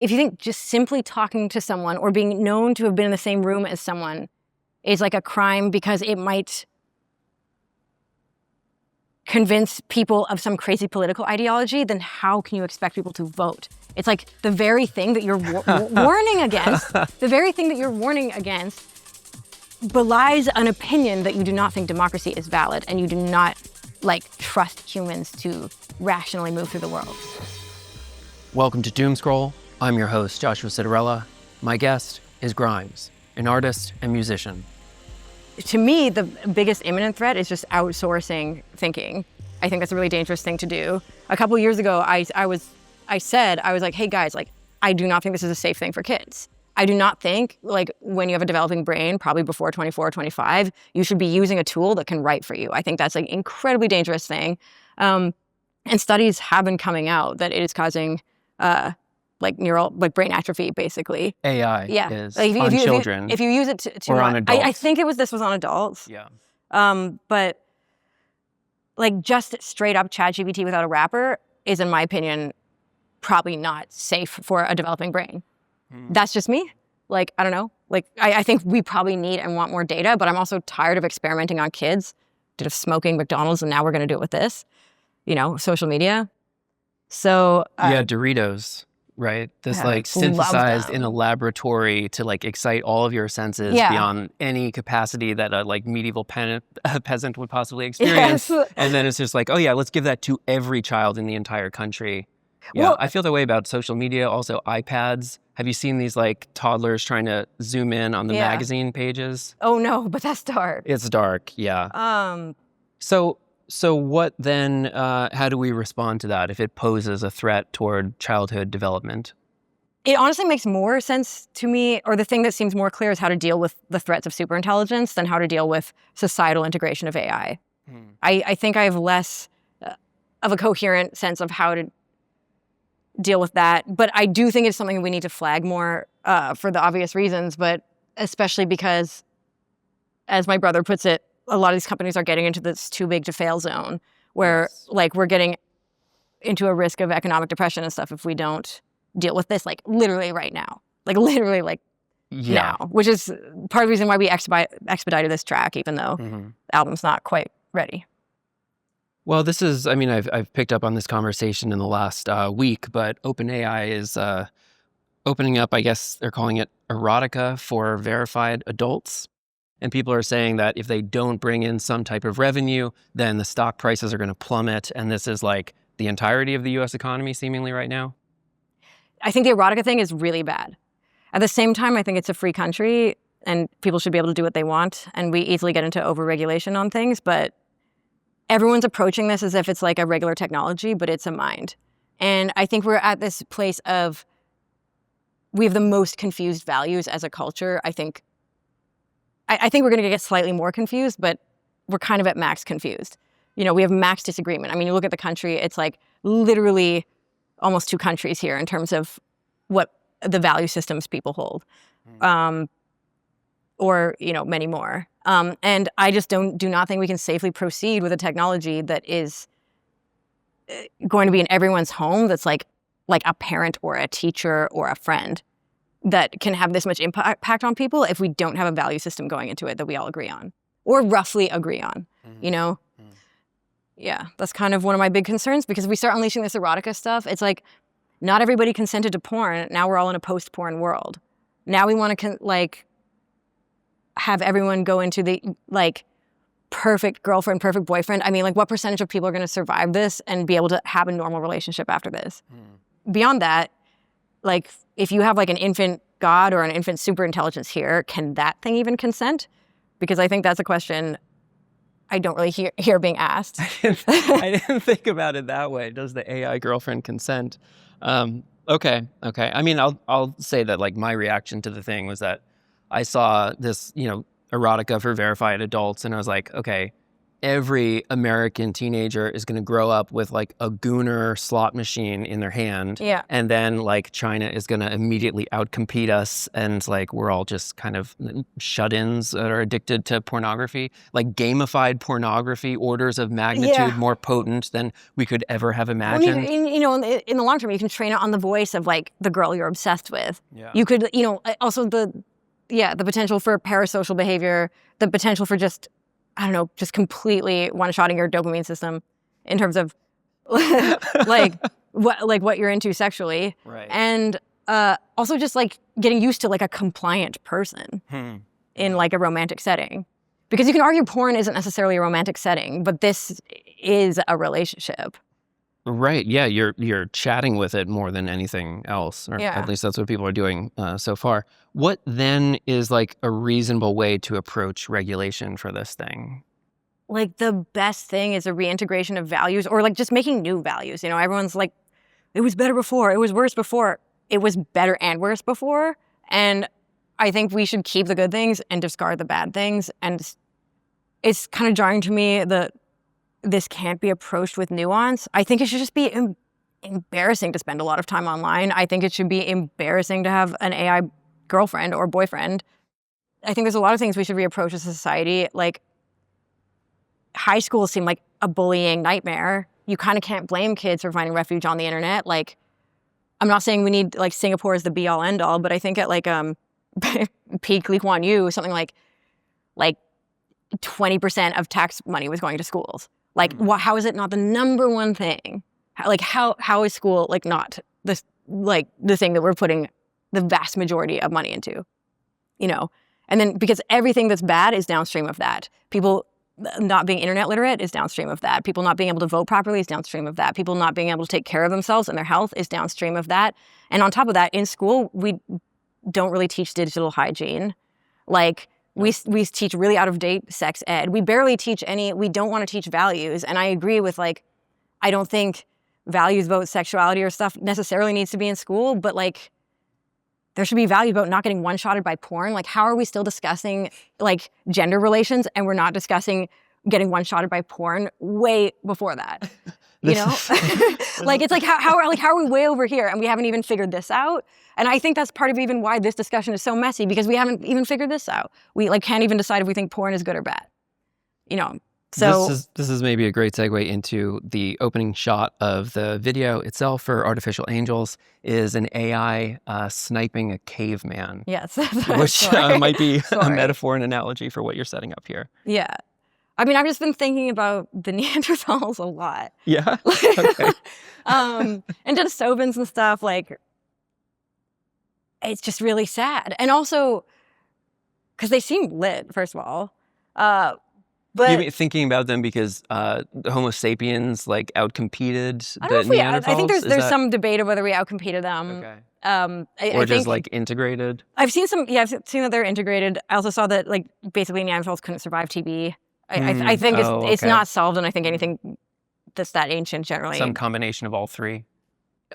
if you think just simply talking to someone or being known to have been in the same room as someone is like a crime because it might convince people of some crazy political ideology, then how can you expect people to vote? It's like the very thing that you're warning against, the very thing that you're warning against belies an opinion that you do not think democracy is valid and you do not trust humans to rationally move through the world. Welcome to Doomscroll. I'm your host, Joshua Citarella. My guest is Grimes, an artist and musician. To me, the biggest imminent threat is just outsourcing thinking. I think that's a really dangerous thing to do. A couple years ago, I said, hey guys, I do not think this is a safe thing for kids. I do not think, when you have a developing brain, probably before 24 or 25, you should be using a tool that can write for you. I think that's an incredibly dangerous thing. And studies have been coming out that it is causing brain atrophy, basically. AI is on children. If you use it to or on adults. I think this was on adults. Yeah. But just straight up ChatGPT without a wrapper is, in my opinion, probably not safe for a developing brain. That's just me. I don't know. I think we probably need and want more data, but I'm also tired of experimenting on kids. Did of smoking McDonald's, and now we're going to do it with this, social media. So Doritos, right? This synthesized in a laboratory to excite all of your senses beyond any capacity that a medieval peasant would possibly experience. Yes. And then it's just let's give that to every child in the entire country. Yeah, well, I feel that way about social media, also iPads. Have you seen these toddlers trying to zoom in on the magazine pages? Oh no, but that's dark. It's dark, yeah. So what then, how do we respond to that if it poses a threat toward childhood development? It honestly makes more sense to me, or the thing that seems more clear is how to deal with the threats of superintelligence than how to deal with societal integration of AI. I think I have less of a coherent sense of how to deal with that. But I do think it's something we need to flag more for the obvious reasons, but especially because, as my brother puts it, a lot of these companies are getting into this too big to fail zone where we're getting into a risk of economic depression and stuff if we don't deal with this literally right now. Now, which is part of the reason why we expedited this track, even though the album's not quite ready. Well, this is, I've picked up on this conversation in the last week, but OpenAI is opening up, I guess they're calling it erotica for verified adults. And people are saying that if they don't bring in some type of revenue, then the stock prices are going to plummet. And this is the entirety of the U.S. economy seemingly right now. I think the erotica thing is really bad. At the same time, I think it's a free country and people should be able to do what they want. And we easily get into over-regulation on things, but everyone's approaching this as if it's a regular technology, but it's a mind. And I think we're at this place of, we have the most confused values as a culture. I think we're going to get slightly more confused, but we're kind of at max confused. We have max disagreement. You look at the country, it's literally almost two countries here in terms of what the value systems people hold. Or many more. And I just do not think we can safely proceed with a technology that is going to be in everyone's home that's like a parent or a teacher or a friend that can have this much impact on people if we don't have a value system going into it that we all agree on or roughly agree on, Yeah, that's kind of one of my big concerns because if we start unleashing this erotica stuff, it's not everybody consented to porn. Now we're all in a post-porn world. Now we want to have everyone go into the perfect girlfriend, perfect boyfriend. What percentage of people are going to survive this and be able to have a normal relationship after this? Beyond that, if you have an infant god or an infant superintelligence here, can that thing even consent? Because I think that's a question I don't really hear being asked. I didn't think about it that way. Does the AI girlfriend consent? Okay. I'll say that my reaction to the thing was that I saw this, erotica for verified adults, and I was okay, every American teenager is going to grow up with like a Gooner slot machine in their hand. Yeah. And then like China is going to immediately outcompete us. And like we're all just kind of shut-ins that are addicted to pornography, like gamified pornography, orders of magnitude more potent than we could ever have imagined. Well, in the long term, you can train it on the voice of like the girl you're obsessed with. Yeah. You could, also the potential for parasocial behavior, the potential for just completely one-shotting your dopamine system in terms of what you're into sexually. Right. And also just like getting used to like a compliant person in like a romantic setting. Because you can argue porn isn't necessarily a romantic setting, but this is a relationship. Right. Yeah. You're chatting with it more than anything else, or at least that's what people are doing so far. What then is like a reasonable way to approach regulation for this thing? Like the best thing is a reintegration of values, or like just making new values. Everyone's like, it was better before, it was worse before. It was better and worse before. And I think we should keep the good things and discard the bad things. And it's kind of jarring to me that this can't be approached with nuance. I think it should just be embarrassing to spend a lot of time online. I think it should be embarrassing to have an AI girlfriend or boyfriend. I think there's a lot of things we should reapproach as a society. Like, high school seemed like a bullying nightmare. You kind of can't blame kids for finding refuge on the internet. Like, I'm not saying we need like Singapore as the be all end all, but I think at like peak Lee Kuan Yew, something like 20% of tax money was going to schools. Like, how is it not the number one thing? How is school like not the thing that we're putting the vast majority of money into, And then because everything that's bad is downstream of that. People not being internet literate is downstream of that. People not being able to vote properly is downstream of that. People not being able to take care of themselves and their health is downstream of that. And on top of that, in school, we don't really teach digital hygiene. Like, we teach really out-of-date sex ed. We barely teach we don't want to teach values. And I agree with I don't think values about sexuality or stuff necessarily needs to be in school, but like, there should be value about not getting one-shotted by porn. Like, how are we still discussing like gender relations and we're not discussing getting one-shotted by porn way before that? Like, it's like how are we way over here and we haven't even figured this out? And I think that's part of even why this discussion is so messy, because we haven't even figured this out. We can't even decide if we think porn is good or bad. So this is maybe a great segue into the opening shot of the video itself for Artificial Angels is an AI sniping a caveman. Yes. Which might be a metaphor and analogy for what you're setting up here. Yeah. I mean, I've just been thinking about the Neanderthals a lot. Yeah? Okay. And Denisovans and stuff, like, it's just really sad. And also, because they seem lit, first of all. But you mean thinking about them because Homo sapiens like outcompeted I don't the know Neanderthals? I think there's some debate of whether we outcompeted them. Okay. Or just like integrated? I've seen that they're integrated. I also saw that like basically Neanderthals couldn't survive TB. I think it's not solved, and I think anything that's that ancient generally. Some combination of all three.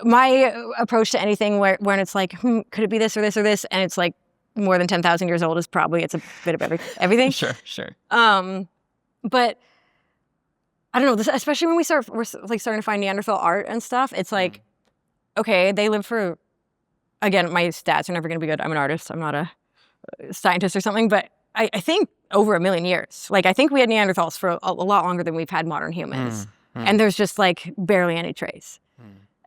My approach to anything when it's like, could it be this or this or this, and it's like more than 10,000 years old is probably it's a bit of everything. Sure. But I don't know, especially when we're starting to find Neanderthal art and stuff, it's like, okay, they lived for, again, my stats are never going to be good. I'm an artist. I'm not a scientist or something, but I think over 1 million years. Like, I think we had Neanderthals for a lot longer than we've had modern humans. And there's just like barely any trace.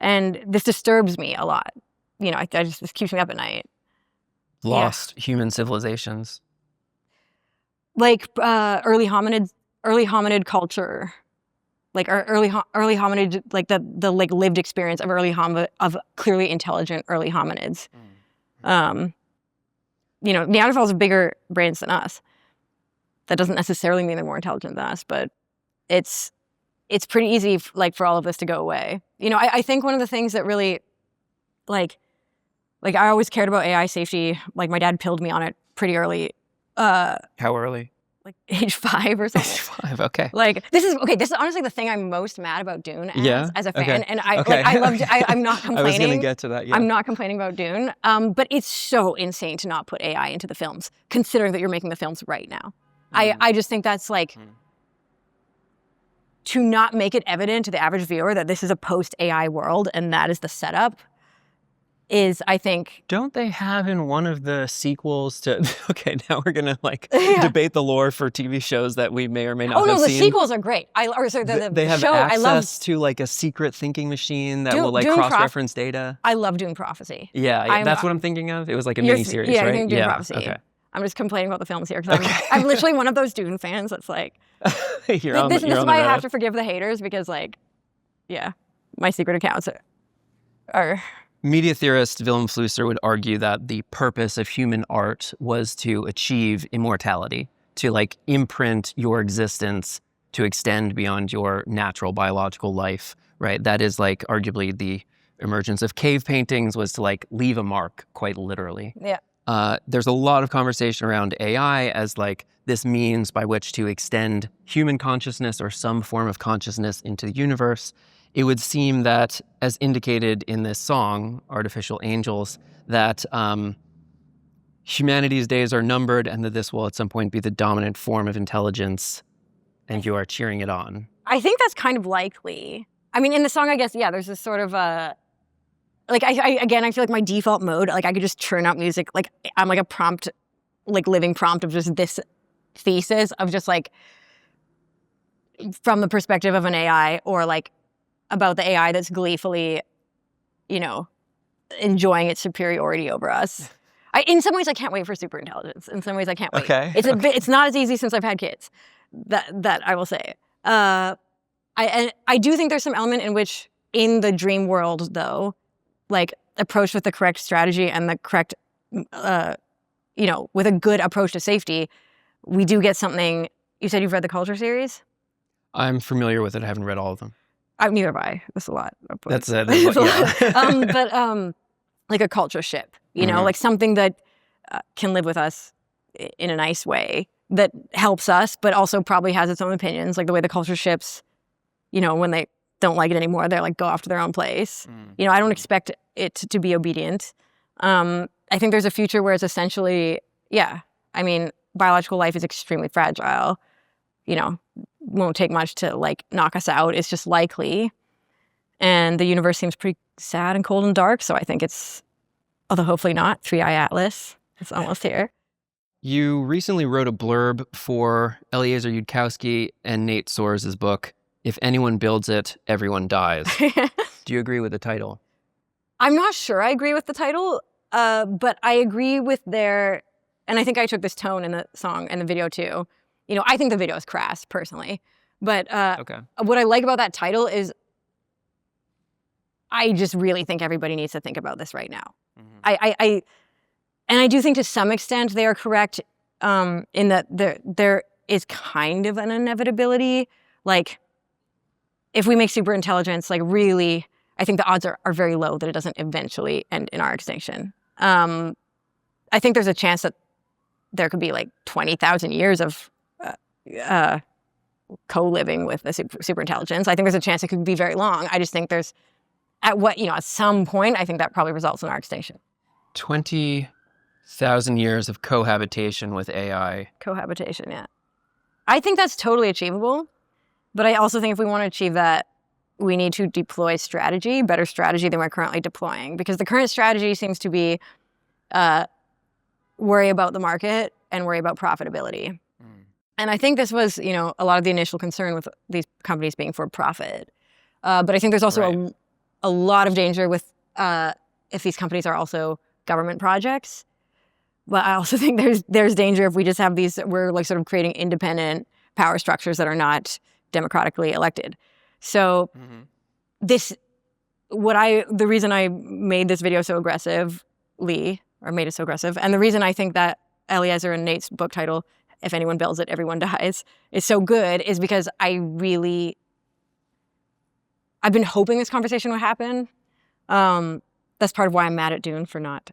And this disturbs me a lot. This keeps me up at night. Lost human civilizations. Like early hominid culture, like early hominid, like the like lived experience of of clearly intelligent early hominids. Neanderthals have bigger brains than us. That doesn't necessarily mean they're more intelligent than us, but it's pretty easy for all of this to go away. I think one of the things that really like I always cared about AI safety. Like, my dad pilled me on it pretty early. How early? Like age 5 or something. Age 5, okay. Like, this is honestly the thing I'm most mad about Dune as a fan. Okay. And I loved it. I'm not complaining. I was going to get to that, yeah. I'm not complaining about Dune. But it's so insane to not put AI into the films, considering that you're making the films right now. I just think that's like, to not make it evident to the average viewer that this is a post-AI world and that is the setup is, I think... Don't they have in one of the sequels to... Okay, now we're going to debate the lore for TV shows that we may or may not have seen. Oh, no, the sequels are great. They have show, access to a secret thinking machine that will cross-reference data. I love Dune Prophecy. Yeah, that's what I'm thinking of. It was a mini-series, right? Yeah, I think Dune Prophecy. Okay. I'm just complaining about the films here because I'm literally one of those Dune fans that's like... this is why I have to forgive the haters because, my secret accounts are... Media theorist Willem Flusser would argue that the purpose of human art was to achieve immortality, to imprint your existence to extend beyond your natural biological life, right? That is arguably the emergence of cave paintings was to leave a mark, quite literally. Yeah. There's a lot of conversation around AI as this means by which to extend human consciousness or some form of consciousness into the universe. It would seem that, as indicated in this song, Artificial Angels, that humanity's days are numbered and that this will at some point be the dominant form of intelligence, and you are cheering it on. I think that's kind of likely. I mean, in the song, I guess, there's this sort of I feel like my default mode, I could just churn out music. I'm a prompt, living prompt of just this thesis of just from the perspective of an AI or about the AI that's gleefully, enjoying its superiority over us. In some ways, I can't wait for superintelligence. In some ways, I can't wait. Okay. It's not as easy since I've had kids. That I will say. I do think there's some element in which, in the dream world, though, approached with the correct strategy and the correct, with a good approach to safety, we do get something. You said you've read the Culture series? I'm familiar with it. I haven't read all of them. Neither have I. That's a lot. That's yeah. But a culture ship, something that can live with us in a nice way that helps us, but also probably has its own opinions, the way the culture ships, when they don't like it anymore, they're go off to their own place. I don't expect it to be obedient. I think there's a future where it's essentially, biological life is extremely fragile. Won't take much to knock us out. It's just likely. And the universe seems pretty sad and cold and dark. So I think it's, although hopefully not, 3i Atlas. It's almost here. You recently wrote a blurb for Eliezer Yudkowsky and Nate Soares' book, If Anyone Builds It, Everyone Dies. Do you agree with the title? I'm not sure I agree with the title, but I agree with their, and I think I took this tone in the song and the video too. I think the video is crass, personally. But what I like about that title is I just really think everybody needs to think about this right now. Mm-hmm. I do think to some extent they are correct in that there is kind of an inevitability. If we make superintelligence, really, I think the odds are very low that it doesn't eventually end in our extinction. I think there's a chance that there could be 20,000 years of co-living with the superintelligence. I think there's a chance it could be very long. I just think there's, at some point, I think that probably results in our extinction. 20,000 years of cohabitation with AI. Cohabitation, yeah. I think that's totally achievable. But I also think if we want to achieve that, we need to deploy strategy, better strategy than we're currently deploying. Because the current strategy seems to be worry about the market and worry about profitability. And I think this was, a lot of the initial concern with these companies being for profit. But I think there's also a lot of danger with if these companies are also government projects. But I also think there's danger if we just have we're sort of creating independent power structures that are not democratically elected. So the reason I made this video so aggressively, or made it so aggressive, and the reason I think that Eliezer and Nate's book title, If Anyone Builds It, Everyone Dies, is so good is because I've been hoping this conversation would happen. That's part of why I'm mad at Dune for not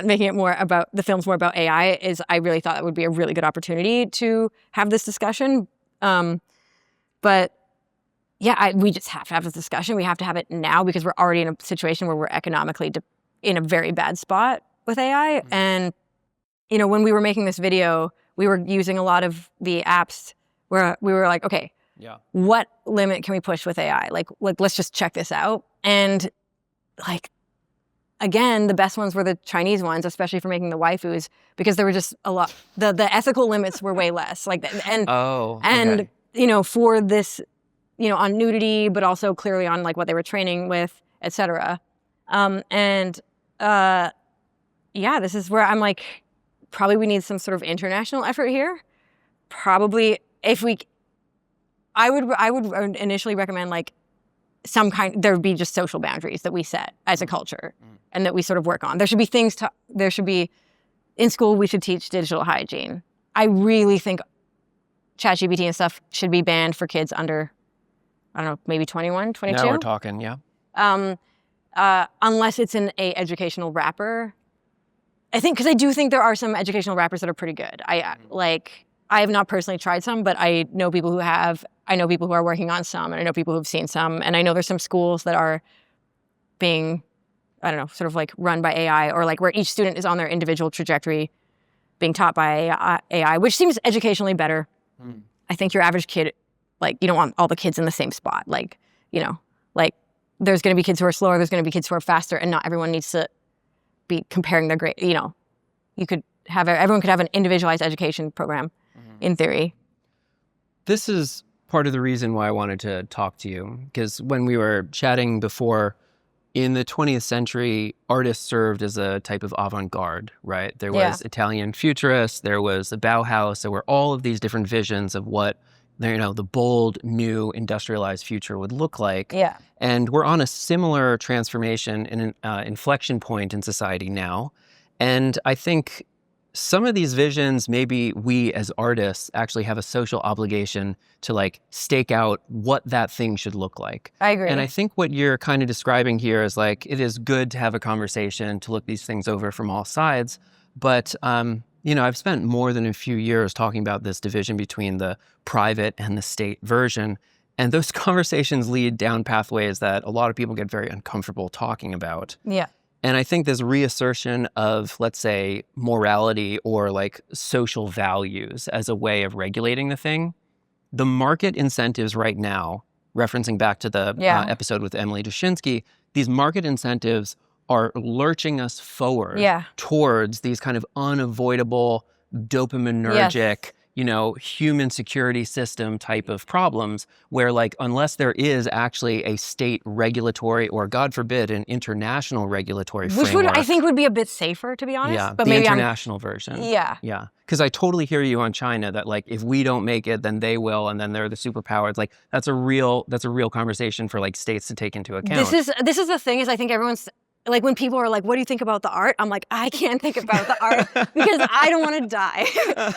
making it more about, the film's more about AI, is I really thought that would be a really good opportunity to have this discussion. But yeah, we just have to have this discussion. We have to have it now because we're already in a situation where we're economically in a very bad spot with AI. And, when we were making this video, we were using a lot of the apps where we were like, okay, Yeah. What limit can we push with AI? Like let's just check this out. And like, again, the best ones were the Chinese ones, especially for making the waifus, because there were just a lot, the ethical limits were way less. Like, and you know, for this, you know, on nudity, but also clearly on like what they were training with, et cetera. Yeah, this is where I'm like, probably we need some sort of international effort here. Probably I would initially recommend like there would be just social boundaries that we set as a culture and that we sort of work on. There should be in school, we should teach digital hygiene. I really think ChatGPT and stuff should be banned for kids under, I don't know, maybe 21, 22? Now we're talking, yeah. Unless it's in a educational wrapper. I think, because I do think there are some educational wrappers that are pretty good. I have not personally tried some, but I know people who have. I know people who are working on some, and I know people who've seen some. And I know there's some schools that are being, I don't know, sort of like run by AI, or like where each student is on their individual trajectory being taught by AI, which seems educationally better. I think your average kid, like, you don't want all the kids in the same spot. Like, you know, like there's going to be kids who are slower, there's going to be kids who are faster, and not everyone needs to be comparing their grade. You know, everyone could have an individualized education program in theory. This is part of the reason why I wanted to talk to you, because when we were chatting before, in the 20th century, artists served as a type of avant-garde, right? There was Italian Futurists, there was the Bauhaus, there were all of these different visions of what, you know, the bold, new, industrialized future would look like. Yeah. And we're on a similar transformation and an inflection point in society now. And I think some of these visions, maybe we as artists actually have a social obligation to like stake out what that thing should look like. I agree. And I think what you're kind of describing here is like, it is good to have a conversation, to look these things over from all sides. But, you know, I've spent more than a few years talking about this division between the private and the state version. And those conversations lead down pathways that a lot of people get very uncomfortable talking about. Yeah. And I think this reassertion of, let's say, morality or like social values as a way of regulating the thing, the market incentives right now, referencing back to the episode with Emily Dushinsky, these market incentives are lurching us forward towards these kind of unavoidable dopaminergic, you know, human security system type of problems where, like, unless there is actually a state regulatory or, God forbid, an international regulatory framework. Which I think would be a bit safer, to be honest. Yeah, but the maybe international version. Yeah. Yeah. Because I totally hear you on China that, like, if we don't make it, then they will, and then they're the superpower. It's like, that's a real conversation for, like, states to take into account. This is the thing, is I think everyone's, like, when people are like, what do you think about the art? I'm like, I can't think about the art because I don't want to die.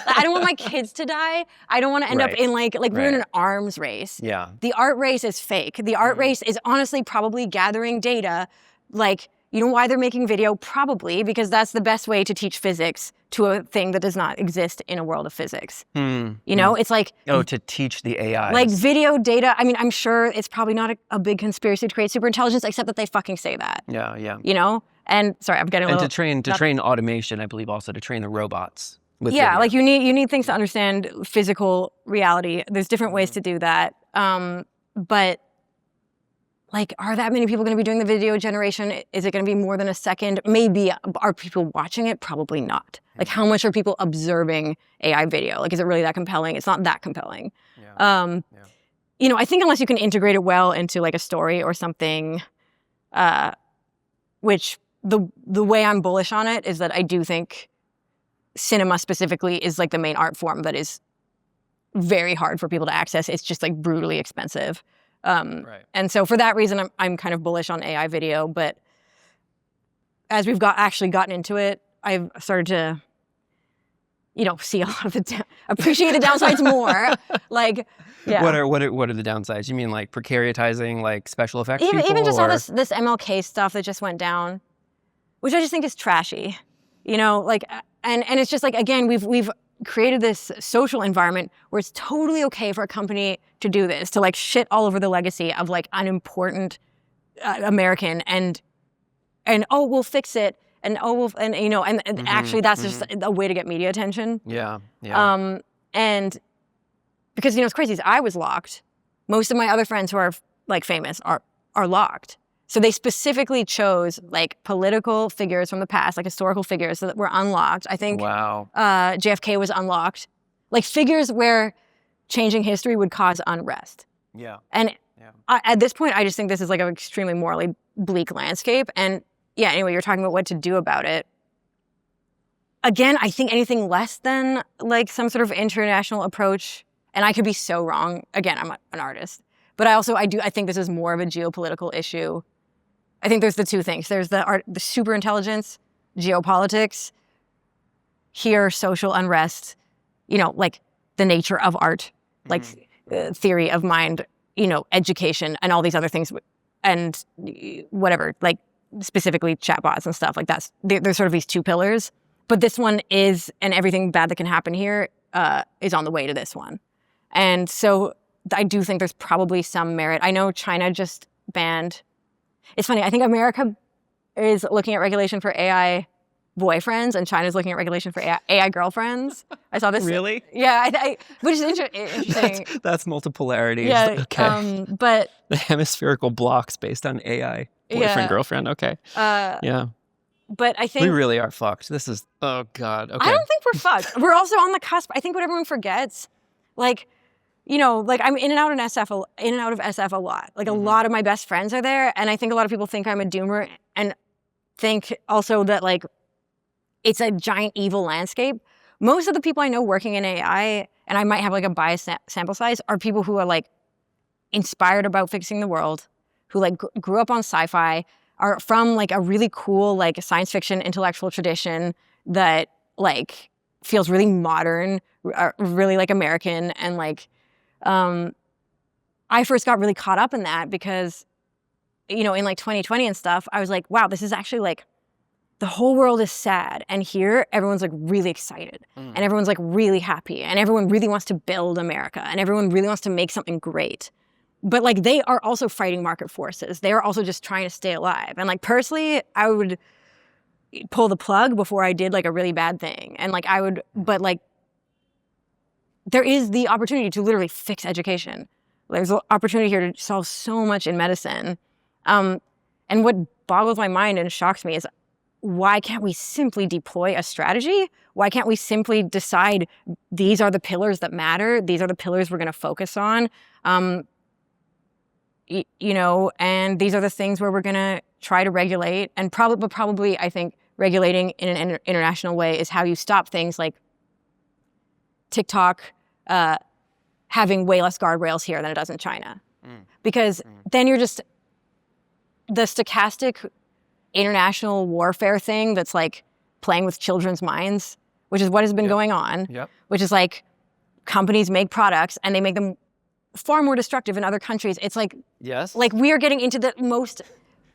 I don't want my kids to die. I don't want to end up in like we're in an arms race. Yeah. The art race is fake. The art race is honestly probably gathering data. Like, you know why they're making video? Probably because that's the best way to teach physics to a thing that does not exist in a world of physics. You know, it's like... Oh, to teach the AI. Like video data. I mean, I'm sure it's probably not a big conspiracy to create superintelligence, except that they fucking say that. Yeah, yeah. You know? And sorry, I'm getting a little... And to train automation, I believe also to train the robots. With video. Like you need things to understand physical reality. There's different ways to do that. But... like, are that many people going to be doing the video generation? Is it going to be more than a second? Maybe. Are people watching it? Probably not. Like, how much are people observing AI video? Like, is it really that compelling? It's not that compelling. Yeah. You know, I think unless you can integrate it well into, like, a story or something, which the way I'm bullish on it is that I do think cinema specifically is, like, the main art form that is very hard for people to access. It's just, like, brutally expensive. And so for that reason, I'm kind of bullish on AI video. But as we've actually gotten into it, I've started to, you know, see a lot of appreciate the downsides more. Like, yeah. What are the downsides? You mean like precaritizing like special effects people? Even just all this MLK stuff that just went down, which I just think is trashy. You know, like, and it's just like, again, we've created this social environment where it's totally okay for a company to do this, to like shit all over the legacy of like an important American and oh, we'll fix it, and oh, and you know, and actually that's just a way to get media attention. Yeah. And because, you know, it's crazy is I was locked most of my other friends who are like famous are locked. So they specifically chose like political figures from the past, like historical figures that were unlocked. I think JFK was unlocked. Like figures where changing history would cause unrest. Yeah. And at this point, I just think this is like an extremely morally bleak landscape. And yeah, anyway, you're talking about what to do about it. Again, I think anything less than like some sort of international approach, and I could be so wrong. Again, I'm an artist. But I think this is more of a geopolitical issue. I think there's the two things. There's the super intelligence, geopolitics, here, social unrest, you know, like the nature of art, like theory of mind, you know, education and all these other things and whatever, like specifically chatbots and stuff like that. There's sort of these two pillars. But this one is, and everything bad that can happen here is on the way to this one. And so I do think there's probably some merit. I know China just banned. It's funny. I think America is looking at regulation for AI boyfriends, and China's looking at regulation for AI girlfriends. I saw this. Really? Yeah, which is interesting. That's multipolarities. Yeah. Okay. But the hemispherical blocks based on AI boyfriend girlfriend. Okay. Yeah. But I think we really are fucked. This is oh god. Okay. I don't think we're fucked. We're also on the cusp. I think what everyone forgets, like, you know, like I'm in and out of SF a lot. Like a lot of my best friends are there, and I think a lot of people think I'm a doomer, and think also that like it's a giant evil landscape. Most of the people I know working in AI, and I might have like a biased sample size, are people who are like inspired about fixing the world, who like grew up on sci-fi, are from like a really cool like science fiction intellectual tradition that like feels really modern, really like American, and like I first got really caught up in that because, you know, in like 2020 and stuff, I was like, wow, this is actually like the whole world is sad, and here everyone's like really excited and everyone's like really happy and everyone really wants to build America and everyone really wants to make something great. But like they are also fighting market forces. They are also just trying to stay alive. And like personally, I would pull the plug before I did like a really bad thing. And like but like there is the opportunity to literally fix education. There's an opportunity here to solve so much in medicine. And what boggles my mind and shocks me is why can't we simply deploy a strategy? Why can't we simply decide these are the pillars that matter? These are the pillars we're going to focus on. You know, and these are the things where we're going to try to regulate. And probably, I think regulating in an international way is how you stop things like TikTok having way less guardrails here than it does in China. Because then you're just the stochastic international warfare thing that's like playing with children's minds, which is what has been going on, which is like companies make products and they make them far more destructive in other countries. It's like, like we are getting into the most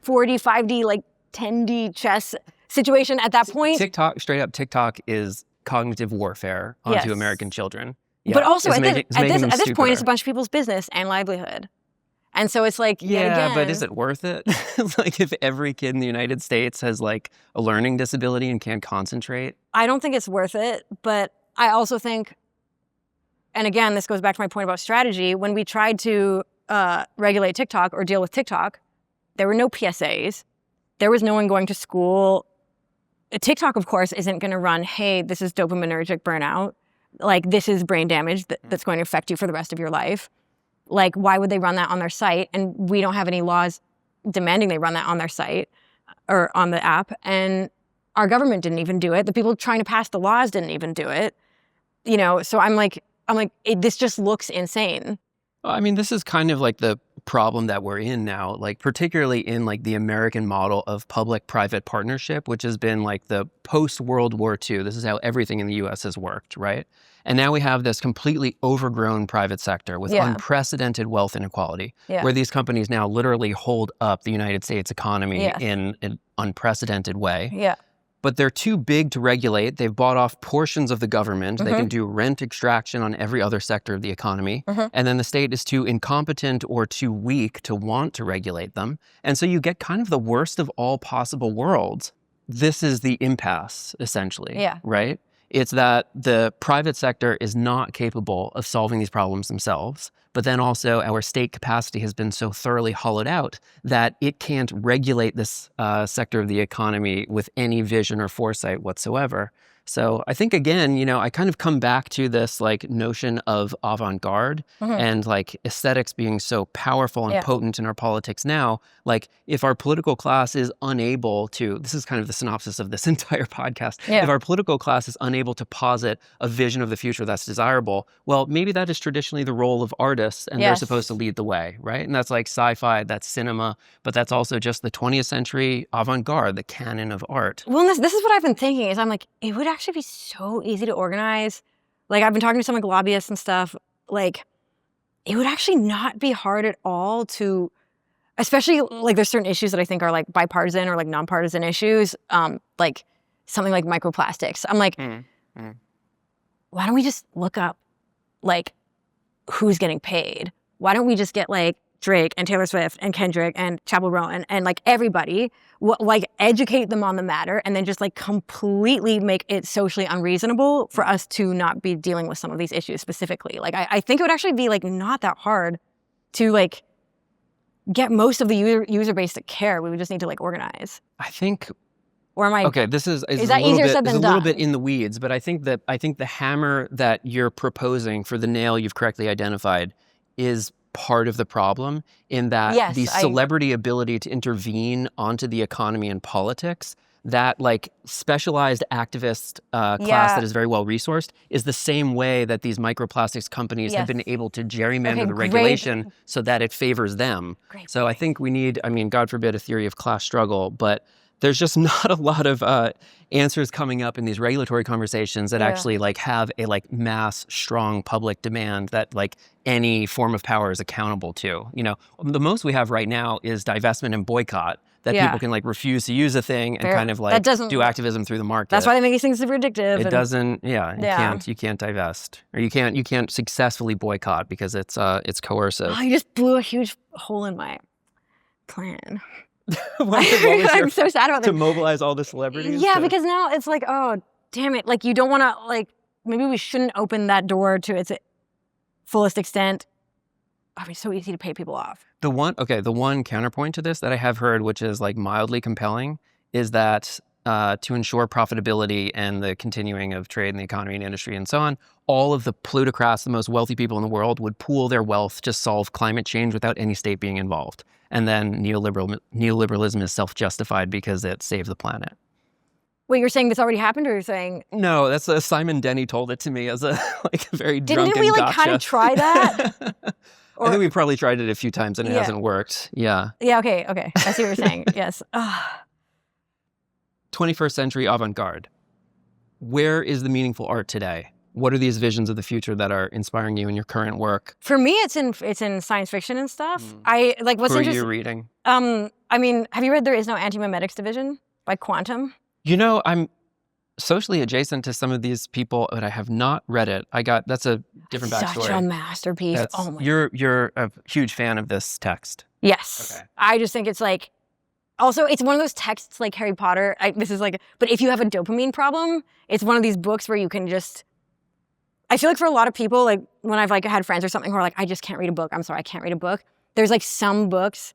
4D, 5D, like 10D chess situation at that point. Straight up TikTok is cognitive warfare onto American children. But also at this point, it's a bunch of people's business and livelihood. And so it's like, but is it worth it? Like if every kid in the United States has like a learning disability and can't concentrate? I don't think it's worth it, but I also think, and again, this goes back to my point about strategy, when we tried to regulate TikTok or deal with TikTok, there were no PSAs. There was no one going to school. TikTok, of course, isn't going to run, hey, this is dopaminergic burnout. Like, this is brain damage that's going to affect you for the rest of your life. Like, why would they run that on their site? And we don't have any laws demanding they run that on their site or on the app. And our government didn't even do it. The people trying to pass the laws didn't even do it. You know, so I'm like, this just looks insane. I mean, this is kind of like the problem that we're in now, like particularly in like the American model of public-private partnership, which has been like the post-World War II. This is how everything in the US has worked, right? And now we have this completely overgrown private sector with unprecedented wealth inequality, where these companies now literally hold up the United States economy in an unprecedented way. But they're too big to regulate. They've bought off portions of the government. They can do rent extraction on every other sector of the economy. And then the state is too incompetent or too weak to want to regulate them. And so you get kind of the worst of all possible worlds. This is the impasse, essentially, right? It's that the private sector is not capable of solving these problems themselves. But then also our state capacity has been so thoroughly hollowed out that it can't regulate this sector of the economy with any vision or foresight whatsoever. So I think, again, I kind of come back to this like notion of avant-garde and like aesthetics being so powerful and potent in our politics now. Like if our political class is unable to, this is kind of the synopsis of this entire podcast, if our political class is unable to posit a vision of the future that's desirable, well, maybe that is traditionally the role of artists and they're supposed to lead the way, right? And that's like sci-fi, that's cinema, but that's also just the 20th century avant-garde, the canon of art. Well, this is what I've been thinking is I'm like, it would actually be so easy to organize. Like I've been talking to some like lobbyists and stuff, like it would actually not be hard at all to, especially like there's certain issues that I think are like bipartisan or like nonpartisan issues, like something like microplastics. I'm like, why don't we just look up like who's getting paid? Why don't we just get like Drake and Taylor Swift and Kendrick and Chappell Roan and like everybody, like educate them on the matter and then just like completely make it socially unreasonable for us to not be dealing with some of these issues specifically. Like I think it would actually be like not that hard to like get most of the user base to care. We would just need to like organize. I think. Or am I? Okay, this is that easier said than done? A little bit in the weeds, but I think the hammer that you're proposing for the nail you've correctly identified is part of the problem in that the celebrity ability to intervene onto the economy and politics, that like specialized activist class that is very well resourced, is the same way that these microplastics companies have been able to gerrymander the regulation so that it favors them. So I think we need, I mean, God forbid, a theory of class struggle, but there's just not a lot of answers coming up in these regulatory conversations that actually like have a like mass, strong public demand that like any form of power is accountable to. The most we have right now is divestment and boycott, that people can like refuse to use a thing and kind of like do activism through the market. That's why they make these things super addictive. It doesn't, you can't divest, or you can't successfully boycott because it's coercive. Oh, you just blew a huge hole in my plan. I'm so sad about that. To mobilize all the celebrities? Yeah, because now it's like, oh, damn it. Like, you don't want to, like, maybe we shouldn't open that door to its fullest extent. Oh, it's so easy to pay people off. The one counterpoint to this that I have heard, which is like mildly compelling, is that to ensure profitability and the continuing of trade and the economy and industry and so on, all of the plutocrats, the most wealthy people in the world, would pool their wealth to solve climate change without any state being involved. And then neoliberalism is self-justified because it saved the planet. Wait, you're saying this already happened, or you're saying... No, that's Simon Denny told it to me as a very drunken Didn't we like kind of try that? I think we probably tried it a few times and it hasn't worked. Yeah. Yeah, okay. I see what you're saying. Yes. 21st century avant-garde. Where is the meaningful art today? What are these visions of the future that are inspiring you in your current work? For me, it's in science fiction and stuff. I like what's interesting. Who are you reading? I mean, have you read There Is No Anti-Memetics Division by Quantum? I'm socially adjacent to some of these people, but I have not read it. That's a different backstory. Such a masterpiece. Oh my! You're a huge fan of this text. Yes. Okay. I just think it's like. Also, it's one of those texts like Harry Potter. But if you have a dopamine problem, it's one of these books where you can just. I feel like for a lot of people, like when I've like had friends or something who are like, I just can't read a book. I'm sorry, I can't read a book. There's like some books,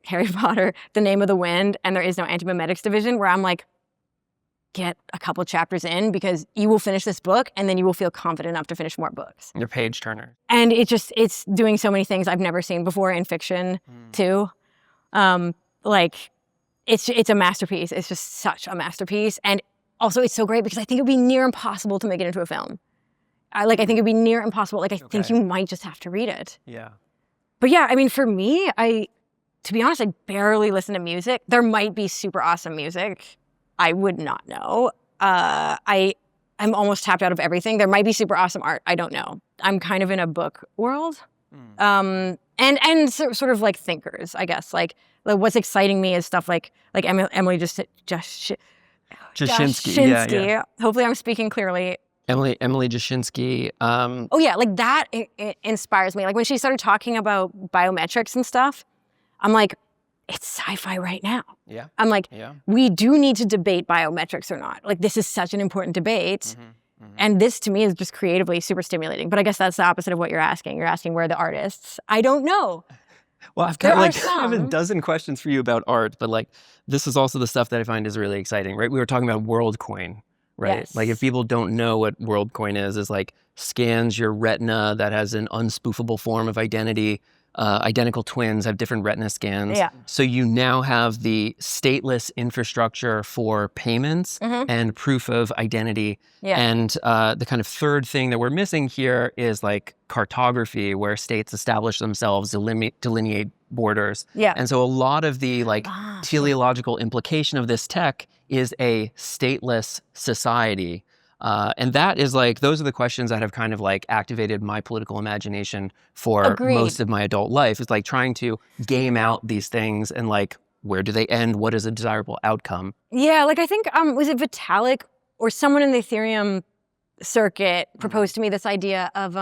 Harry Potter, The Name of the Wind, and There Is No Anti-Memetics Division, where I'm like, get a couple chapters in because you will finish this book and then you will feel confident enough to finish more books. You're page turner. And it's doing so many things I've never seen before in fiction too. Like it's a masterpiece. It's just such a masterpiece. And also it's so great because I think it would be near impossible to make it into a film. I think it'd be near impossible. Like, I think you might just have to read it. Yeah. But yeah, I mean, for me, to be honest, I barely listen to music. There might be super awesome music. I would not know. I'm almost tapped out of everything. There might be super awesome art. I don't know. I'm kind of in a book world. And sort of like thinkers, I guess. Like what's exciting me is stuff like Emily Jashinsky. Yeah. Hopefully I'm speaking clearly. Emily Jashinsky. Like that it inspires me. Like when she started talking about biometrics and stuff, I'm like, it's sci-fi right now. Yeah. I'm like, we do need to debate biometrics or not. Like, this is such an important debate. And this, to me, is just creatively super stimulating. But I guess that's the opposite of what you're asking. You're asking where are the artists? I don't know. Well, I've got like I have a dozen questions for you about art, but like this is also the stuff that I find is really exciting, right? We were talking about WorldCoin, right? Yes. Like if people don't know what WorldCoin is like scans your retina that has an unspoofable form of identity. Identical twins have different retina scans. Yeah. So you now have the stateless infrastructure for payments and proof of identity. Yeah. And the kind of third thing that we're missing here is like cartography, where states establish themselves, delineate borders. Yeah. And so a lot of the like teleological implication of this tech is a stateless society. And that is like, those are the questions that have kind of like activated my political imagination for most of my adult life. It's like trying to game out these things and like, where do they end? What is a desirable outcome? Yeah, like I think, was it Vitalik or someone in the Ethereum circuit proposed to me this idea of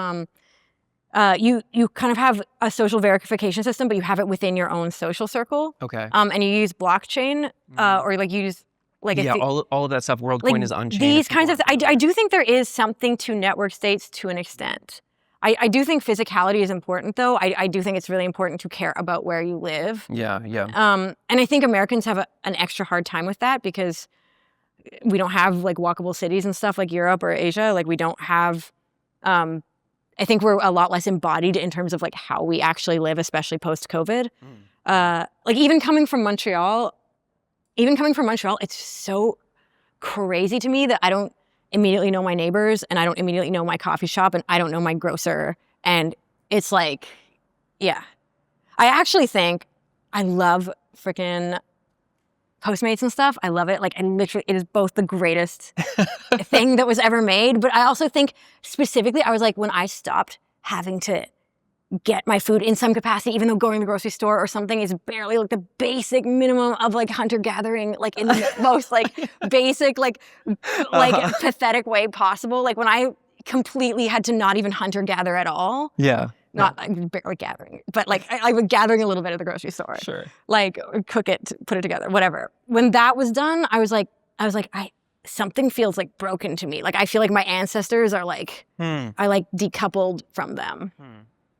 you kind of have a social verification system, but you have it within your own social circle. Okay. And you use blockchain or like use like all of that stuff. WorldCoin like is unchained. These kinds of I do think there is something to network states to an extent. I do think physicality is important, though. I do think it's really important to care about where you live. Yeah. And I think Americans have an extra hard time with that because we don't have like walkable cities and stuff like Europe or Asia. Like we don't have. I think we're a lot less embodied in terms of like how we actually live, especially post-COVID. Like even coming from Montreal, it's so crazy to me that I don't immediately know my neighbors and I don't immediately know my coffee shop and I don't know my grocer. And it's like, yeah. I actually think I love freaking Postmates and stuff. I love it. Like, and literally, it is both the greatest thing that was ever made. But I also think specifically, I was like, when I stopped having to get my food in some capacity, even though going to the grocery store or something is barely like the basic minimum of like hunter-gathering, like in the most like basic, like pathetic way possible. Like when I completely had to not even hunter-gather at all. Yeah. Not like barely gathering, but like I was gathering a little bit at the grocery store. Sure. Like cook it, put it together, whatever. When that was done, I was like, something feels like broken to me. Like I feel like my ancestors are like, I like decoupled from them.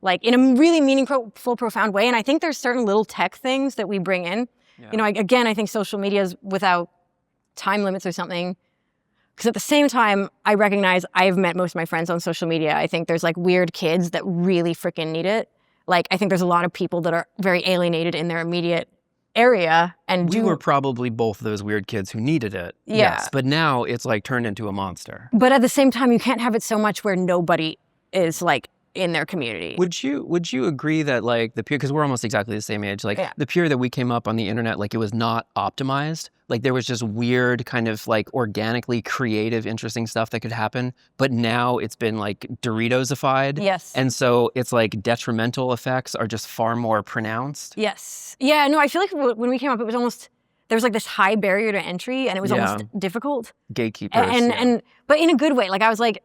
Like in a really meaningful, profound way. And I think there's certain little tech things that we bring in. Yeah. You know, again, I think social media is without time limits or something. Because at the same time, I recognize I've met most of my friends on social media. I think there's like weird kids that really freaking need it. Like I think there's a lot of people that are very alienated in their immediate area and we were probably both those weird kids who needed it. Yeah. Yes, but now it's like turned into a monster. But at the same time, you can't have it so much where nobody is like in their community. Would you agree that like the peer, because we're almost exactly the same age, like the peer that we came up on the internet, like it was not optimized. Like there was just weird kind of like organically creative, interesting stuff that could happen. But now it's been like Doritosified. Yes. And so it's like detrimental effects are just far more pronounced. Yes. Yeah, no, I feel like when we came up, it was almost, there was like this high barrier to entry and it was almost difficult. Gatekeepers. And but in a good way. Like I was like,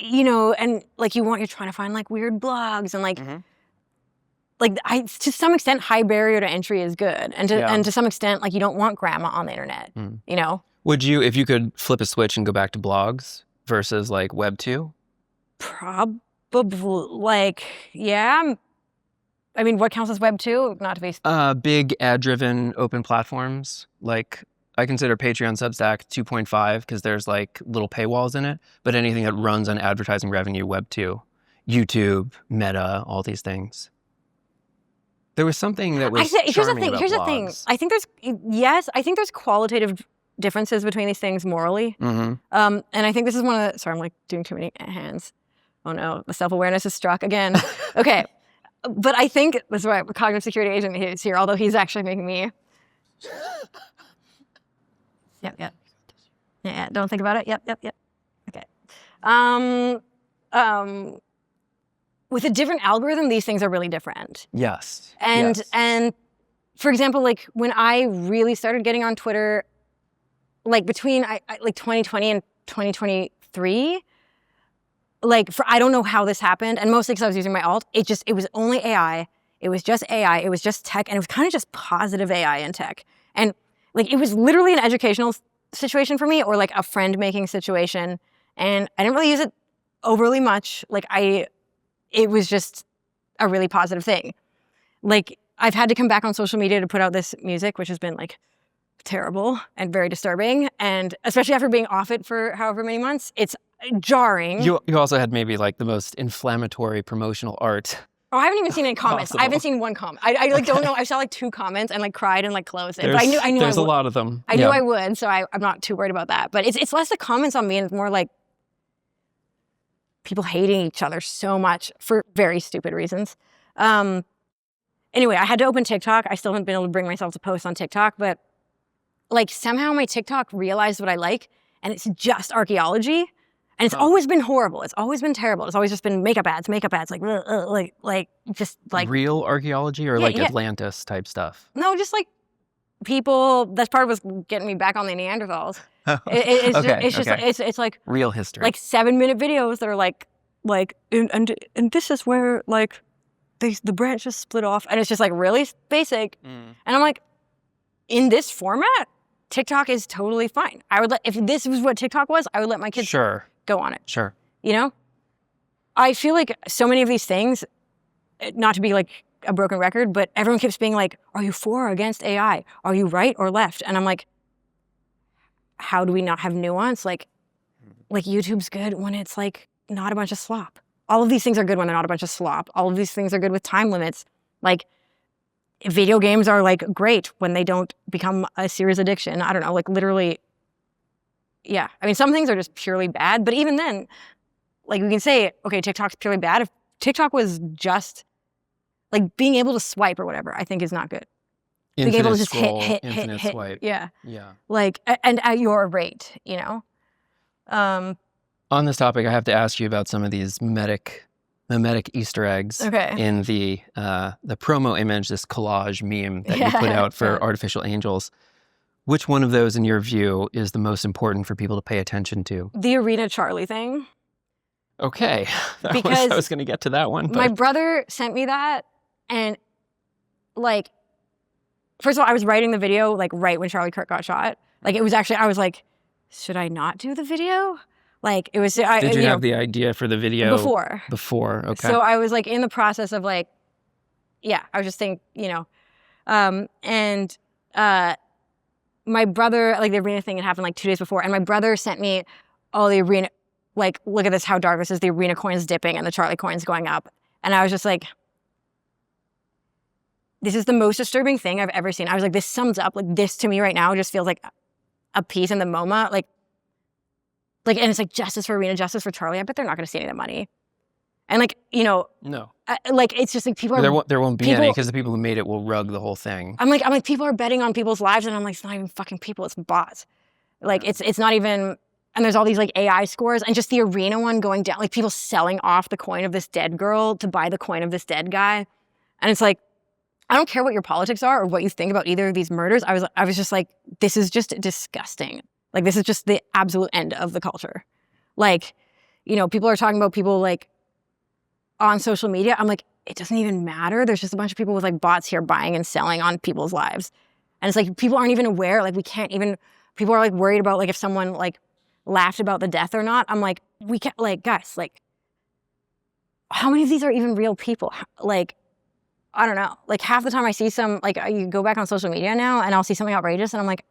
you know, and like you're trying to find like weird blogs and like, like to some extent, high barrier to entry is good. And to some extent, like you don't want grandma on the internet, you know? Would you, if you could flip a switch and go back to blogs versus like Web 2? Probably, like, yeah. I mean, what counts as Web 2? Not to be... big ad-driven open platforms. Like, I consider Patreon Substack 2.5 because there's like little paywalls in it. But anything that runs on advertising revenue, Web 2. YouTube, Meta, all these things. There was something that was Here's the thing. I think there's qualitative differences between these things morally. And I think this is one of the... Sorry, I'm like doing too many hands. Oh no, the self-awareness is struck again. Okay. But I think, that's right, cognitive security agent is here, although he's actually making me... Yep. Yeah, don't think about it. Yep. Okay. With a different algorithm, these things are really different. Yes. And for example, like when I really started getting on Twitter, like between like 2020 and 2023, like I don't know how this happened, and mostly because I was using my alt, it was only AI. It was just AI. It was just tech. And it was kind of just positive AI and tech. And like, it was literally an educational situation for me, or like a friend making situation. And I didn't really use it overly much. Like it was just a really positive thing. Like, I've had to come back on social media to put out this music, which has been like terrible and very disturbing. And especially after being off it for however many months, it's jarring. You also had maybe like the most inflammatory promotional art. Oh, I haven't even seen any comments. Possible. I haven't seen one comment. I like don't know. I saw like 2 comments and like cried and like closed it. But I knew there's a lot of them. I knew I would, so I'm not too worried about that. But it's less the comments on me and it's more like people hating each other so much for very stupid reasons. Anyway, I had to open TikTok. I still haven't been able to bring myself to post on TikTok, but like somehow my TikTok realized what I like, and it's just archaeology. And it's always been horrible. It's always been terrible. It's always just been makeup ads, like just like real archaeology or Atlantis type stuff. No, just like people. That's part of what's getting me back on the Neanderthals. It's like real history, like 7-minute videos that are like and this is where like the branches split off, and it's just like really basic. And I'm like, in this format, TikTok is totally fine. I would if this was what TikTok was, I would let my kids go on it. Sure. You know? I feel like so many of these things, not to be like a broken record, but everyone keeps being like, are you for or against AI? Are you right or left? And I'm like, how do we not have nuance? Like YouTube's good when it's like not a bunch of slop. All of these things are good when they're not a bunch of slop. All of these things are good with time limits. Like, video games are like great when they don't become a serious addiction. I don't know, like literally, yeah. I mean, some things are just purely bad, but even then, like we can say, okay, TikTok's purely bad. If TikTok was just like being able to swipe or whatever, I think is not good. Infinite being able to just scroll, hit, infinite swipe. Yeah. Yeah. Like, and at your rate, you know? On this topic, I have to ask you about some of these mimetic Easter eggs in the promo image, this collage meme that you put out for Artificial Angels. Which one of those, in your view, is the most important for people to pay attention to? The Iryna Charlie thing. Okay. I was going to get to that one. But... My brother sent me that, and like, first of all, I was writing the video like right when Charlie Kirk got shot. Like, it was actually, I was like, should I not do the video? Like, it was... Did you have the idea for the video? Before, okay. So I was like in the process of like, yeah, I was just thinking, you know, my brother, like the Iryna thing had happened like 2 days before, and my brother sent me all the Iryna, like, look at this, how dark this is, the Iryna coins dipping and the Charlie coins going up. And I was just like, this is the most disturbing thing I've ever seen. I was like, this sums up, like, this to me right now just feels like a piece in the MoMA, like, and it's like justice for Iryna, justice for Charlie. I bet they're not going to see any of that money. And like, you know, no, like it's just like people are. There won't be any because the people who made it will rug the whole thing. I'm like people are betting on people's lives, and I'm like, it's not even fucking people, it's bots. Like it's not even. And there's all these like AI scores, and just the Iryna one going down, like people selling off the coin of this dead girl to buy the coin of this dead guy, and it's like, I don't care what your politics are or what you think about either of these murders. I was just like, this is just disgusting. Like, this is just the absolute end of the culture. Like, you know, people are talking about people like on social media. I'm like, it doesn't even matter. There's just a bunch of people with like bots here buying and selling on people's lives. And it's like, people aren't even aware. Like, we can't even, people are like worried about like if someone like laughed about the death or not. I'm like, we can't, like, guys, like, how many of these are even real people? Like, I don't know. Like, half the time I see some, like, you go back on social media now and I'll see something outrageous and I'm like,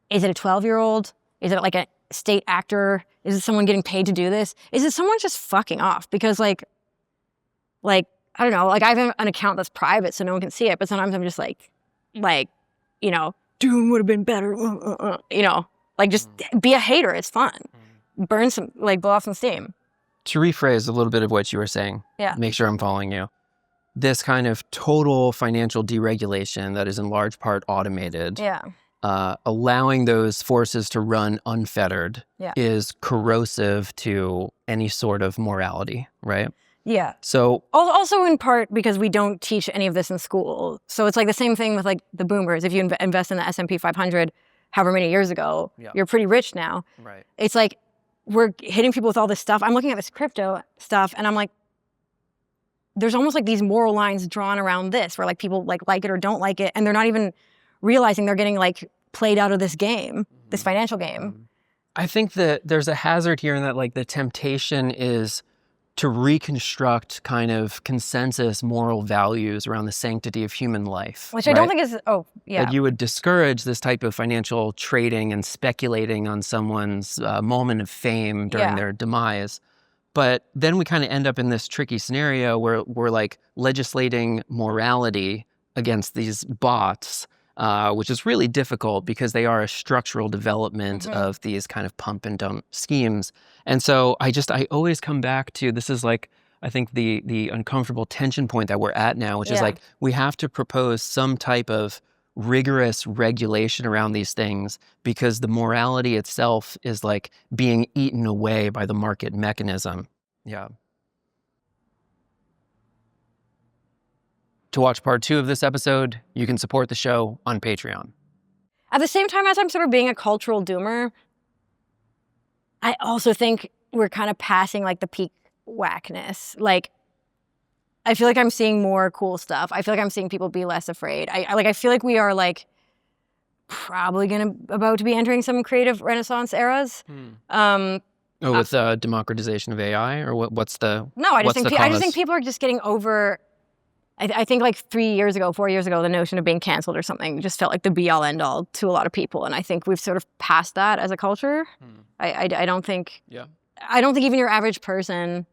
is it a 12-year-old? Is it like a state actor? Is it someone getting paid to do this? Is it someone just fucking off? Because like, I don't know, like I have an account that's private so no one can see it, but sometimes I'm just like, you know, Doom would have been better, you know, like just be a hater, it's fun. Burn some, like blow off some steam. To rephrase a little bit of what you were saying, make sure I'm following you. This kind of total financial deregulation that is in large part automated. Allowing those forces to run unfettered is corrosive to any sort of morality, right? Yeah. So also in part because we don't teach any of this in school. So it's like the same thing with like the boomers. If you invest in the S&P 500 however many years ago, you're pretty rich now. Right. It's like we're hitting people with all this stuff. I'm looking at this crypto stuff and I'm like, there's almost like these moral lines drawn around this where like people like it or don't like it, and they're not even realizing they're getting like played out of this game, this financial game. I think that there's a hazard here in that like the temptation is to reconstruct kind of consensus moral values around the sanctity of human life. Which I don't think is, That you would discourage this type of financial trading and speculating on someone's moment of fame during their demise. But then we kind of end up in this tricky scenario where we're like legislating morality against these bots, which is really difficult because they are a structural development of these kind of pump and dump schemes. And so I always come back to, this is like, I think the uncomfortable tension point that we're at now, which is like, we have to propose some type of rigorous regulation around these things because the morality itself is like being eaten away by the market mechanism. Yeah. To watch part 2 of this episode, you can support the show on Patreon. At the same time as I'm sort of being a cultural doomer, I also think we're kind of passing like the peak whackness. Like, I feel like I'm seeing more cool stuff. I feel like I'm seeing people be less afraid. I feel like we are like probably about to be entering some creative renaissance eras. With democratization of AI, or what's the? No, I just think people are just getting over. I think like 4 years ago, the notion of being canceled or something just felt like the be all end all to a lot of people, and I think we've sort of passed that as a culture. I don't think. Yeah. I don't think even your average person.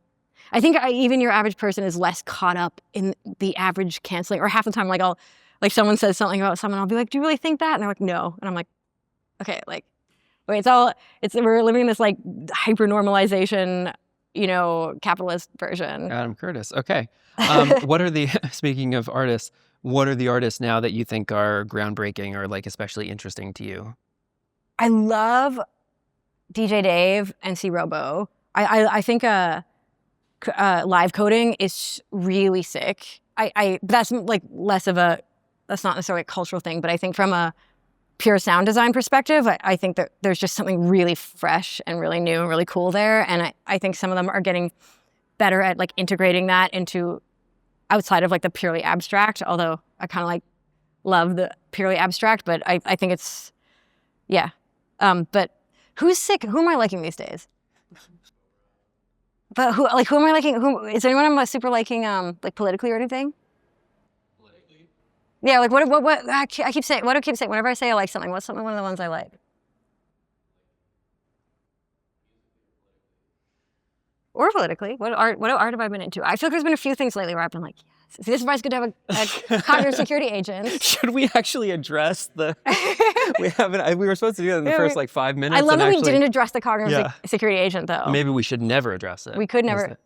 I think even your average person is less caught up in the average canceling. Or half the time, someone says something about someone, I'll be like, "Do you really think that?" And they're like, "No," and I'm like, "Okay, like, wait, we're living in this like hyper normalization." Capitalist version. Adam Curtis. Okay. Speaking of artists, what are the artists now that you think are groundbreaking or like especially interesting to you? I love DJ Dave and C Robo. I think live coding is really sick. That's like that's not necessarily a cultural thing, but I think from a pure sound design perspective, I think that there's just something really fresh and really new and really cool there. And I think some of them are getting better at like integrating that into outside of like the purely abstract, although I kind of like love the purely abstract, but I think it's, yeah. But who's sick? Who am I liking these days? But who am I liking? Is there anyone I'm super liking like politically or anything? Yeah, like what I keep saying, whenever I say I like something, what's one of the ones I like? Or politically, what art have I been into? I feel like there's been a few things lately where I've been like, yes, this is why it's good to have a cognitive security agent. Should we actually address the, we were supposed to do that in the first like 5 minutes. I love that we didn't address the cognitive security agent though. Maybe we should never address it. We could never.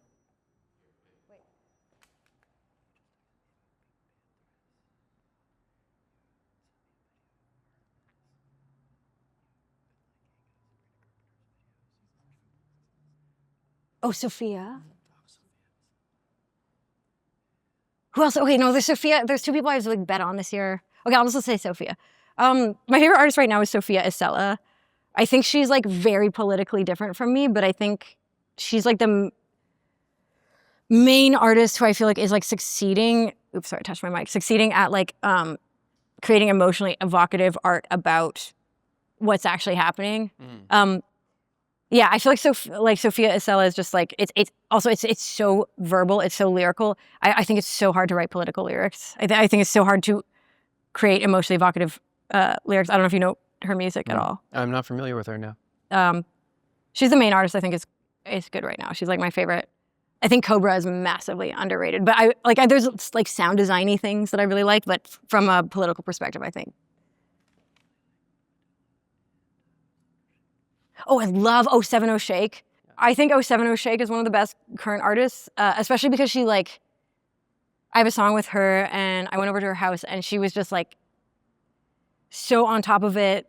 Oh, Sophia. Who else? Okay, no, there's Sophia. There's 2 people I was like bet on this year. Okay, I'll just say Sophia. My favorite artist right now is Sophia Isella. I think she's like very politically different from me, but I think she's like the main artist who I feel like is like succeeding. Oops, sorry, I touched my mic. Succeeding at like creating emotionally evocative art about what's actually happening. Yeah, I feel like Sophia Isella is just like it's so verbal, it's so lyrical. I think it's so hard to write political lyrics. I think it's so hard to create emotionally evocative lyrics. I don't know if you know her music at all. I'm not familiar with her now. She's the main artist. I think is good right now. She's like my favorite. I think Cobra is massively underrated, but there's like sound designy things that I really like, but from a political perspective, I think. Oh, I love 070 Shake. I think 070 Shake is one of the best current artists, especially because she like, I have a song with her and I went over to her house and she was just like so on top of it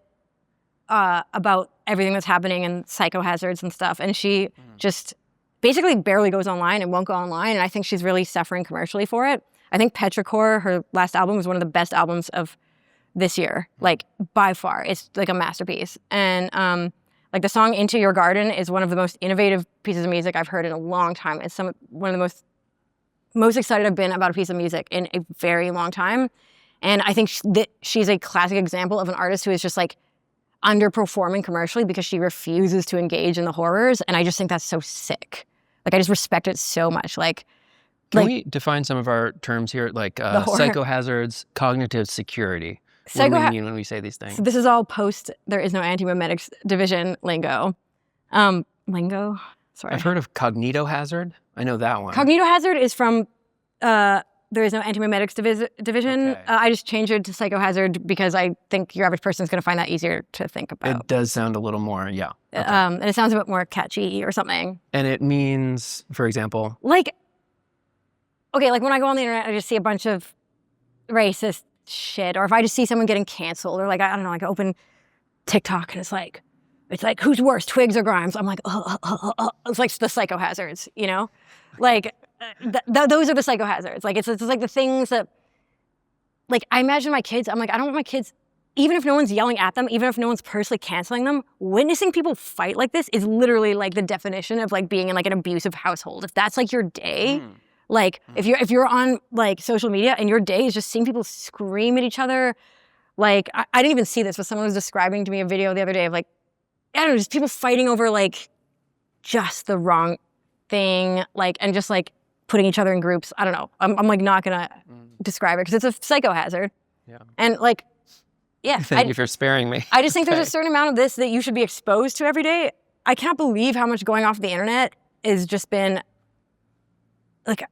about everything that's happening and psychohazards and stuff. And she just basically barely goes online and won't go online. And I think she's really suffering commercially for it. I think Petrichor, her last album, was one of the best albums of this year, like by far. It's like a masterpiece. And like the song Into Your Garden is one of the most innovative pieces of music I've heard in a long time. It's one of the most excited I've been about a piece of music in a very long time. And I think that she's a classic example of an artist who is just like underperforming commercially because she refuses to engage in the horrors. And I just think that's so sick. Like, I just respect it so much. Can we define some of our terms here? Like psychohazards, cognitive security. What do we mean when we say these things? So this is all there is no anti-memetics division lingo. Lingo? Sorry. I've heard of cognitohazard. I know that one. Cognitohazard is from there is no anti-memetics division. Okay. I just changed it to psychohazard because I think your average person is going to find that easier to think about. It does sound a little more, yeah. Okay. And it sounds a bit more catchy or something. And it means, for example? Like when I go on the internet, I just see a bunch of racist shit. Or if I just see someone getting canceled, or like, I don't know, like I open TikTok and it's like, who's worse, Twigs or Grimes? I'm like, it's like the psychohazards, you know? Like, those are the psychohazards. Like, it's like the things that, like, I imagine my kids, I'm like, I don't want my kids, even if no one's yelling at them, even if no one's personally canceling them, witnessing people fight like this is literally like the definition of like being in like an abusive household. If that's like your day, like if you're on like social media and your day is just seeing people scream at each other, like, I didn't even see this, but someone was describing to me a video the other day of like, I don't know, just people fighting over like just the wrong thing, like, and just like putting each other in groups. I don't know. I'm like not gonna describe it because it's a psychohazard. Yeah. And like, yeah. Thank you for sparing me. I just think there's a certain amount of this that you should be exposed to every day. I can't believe how much going off the internet has just been like,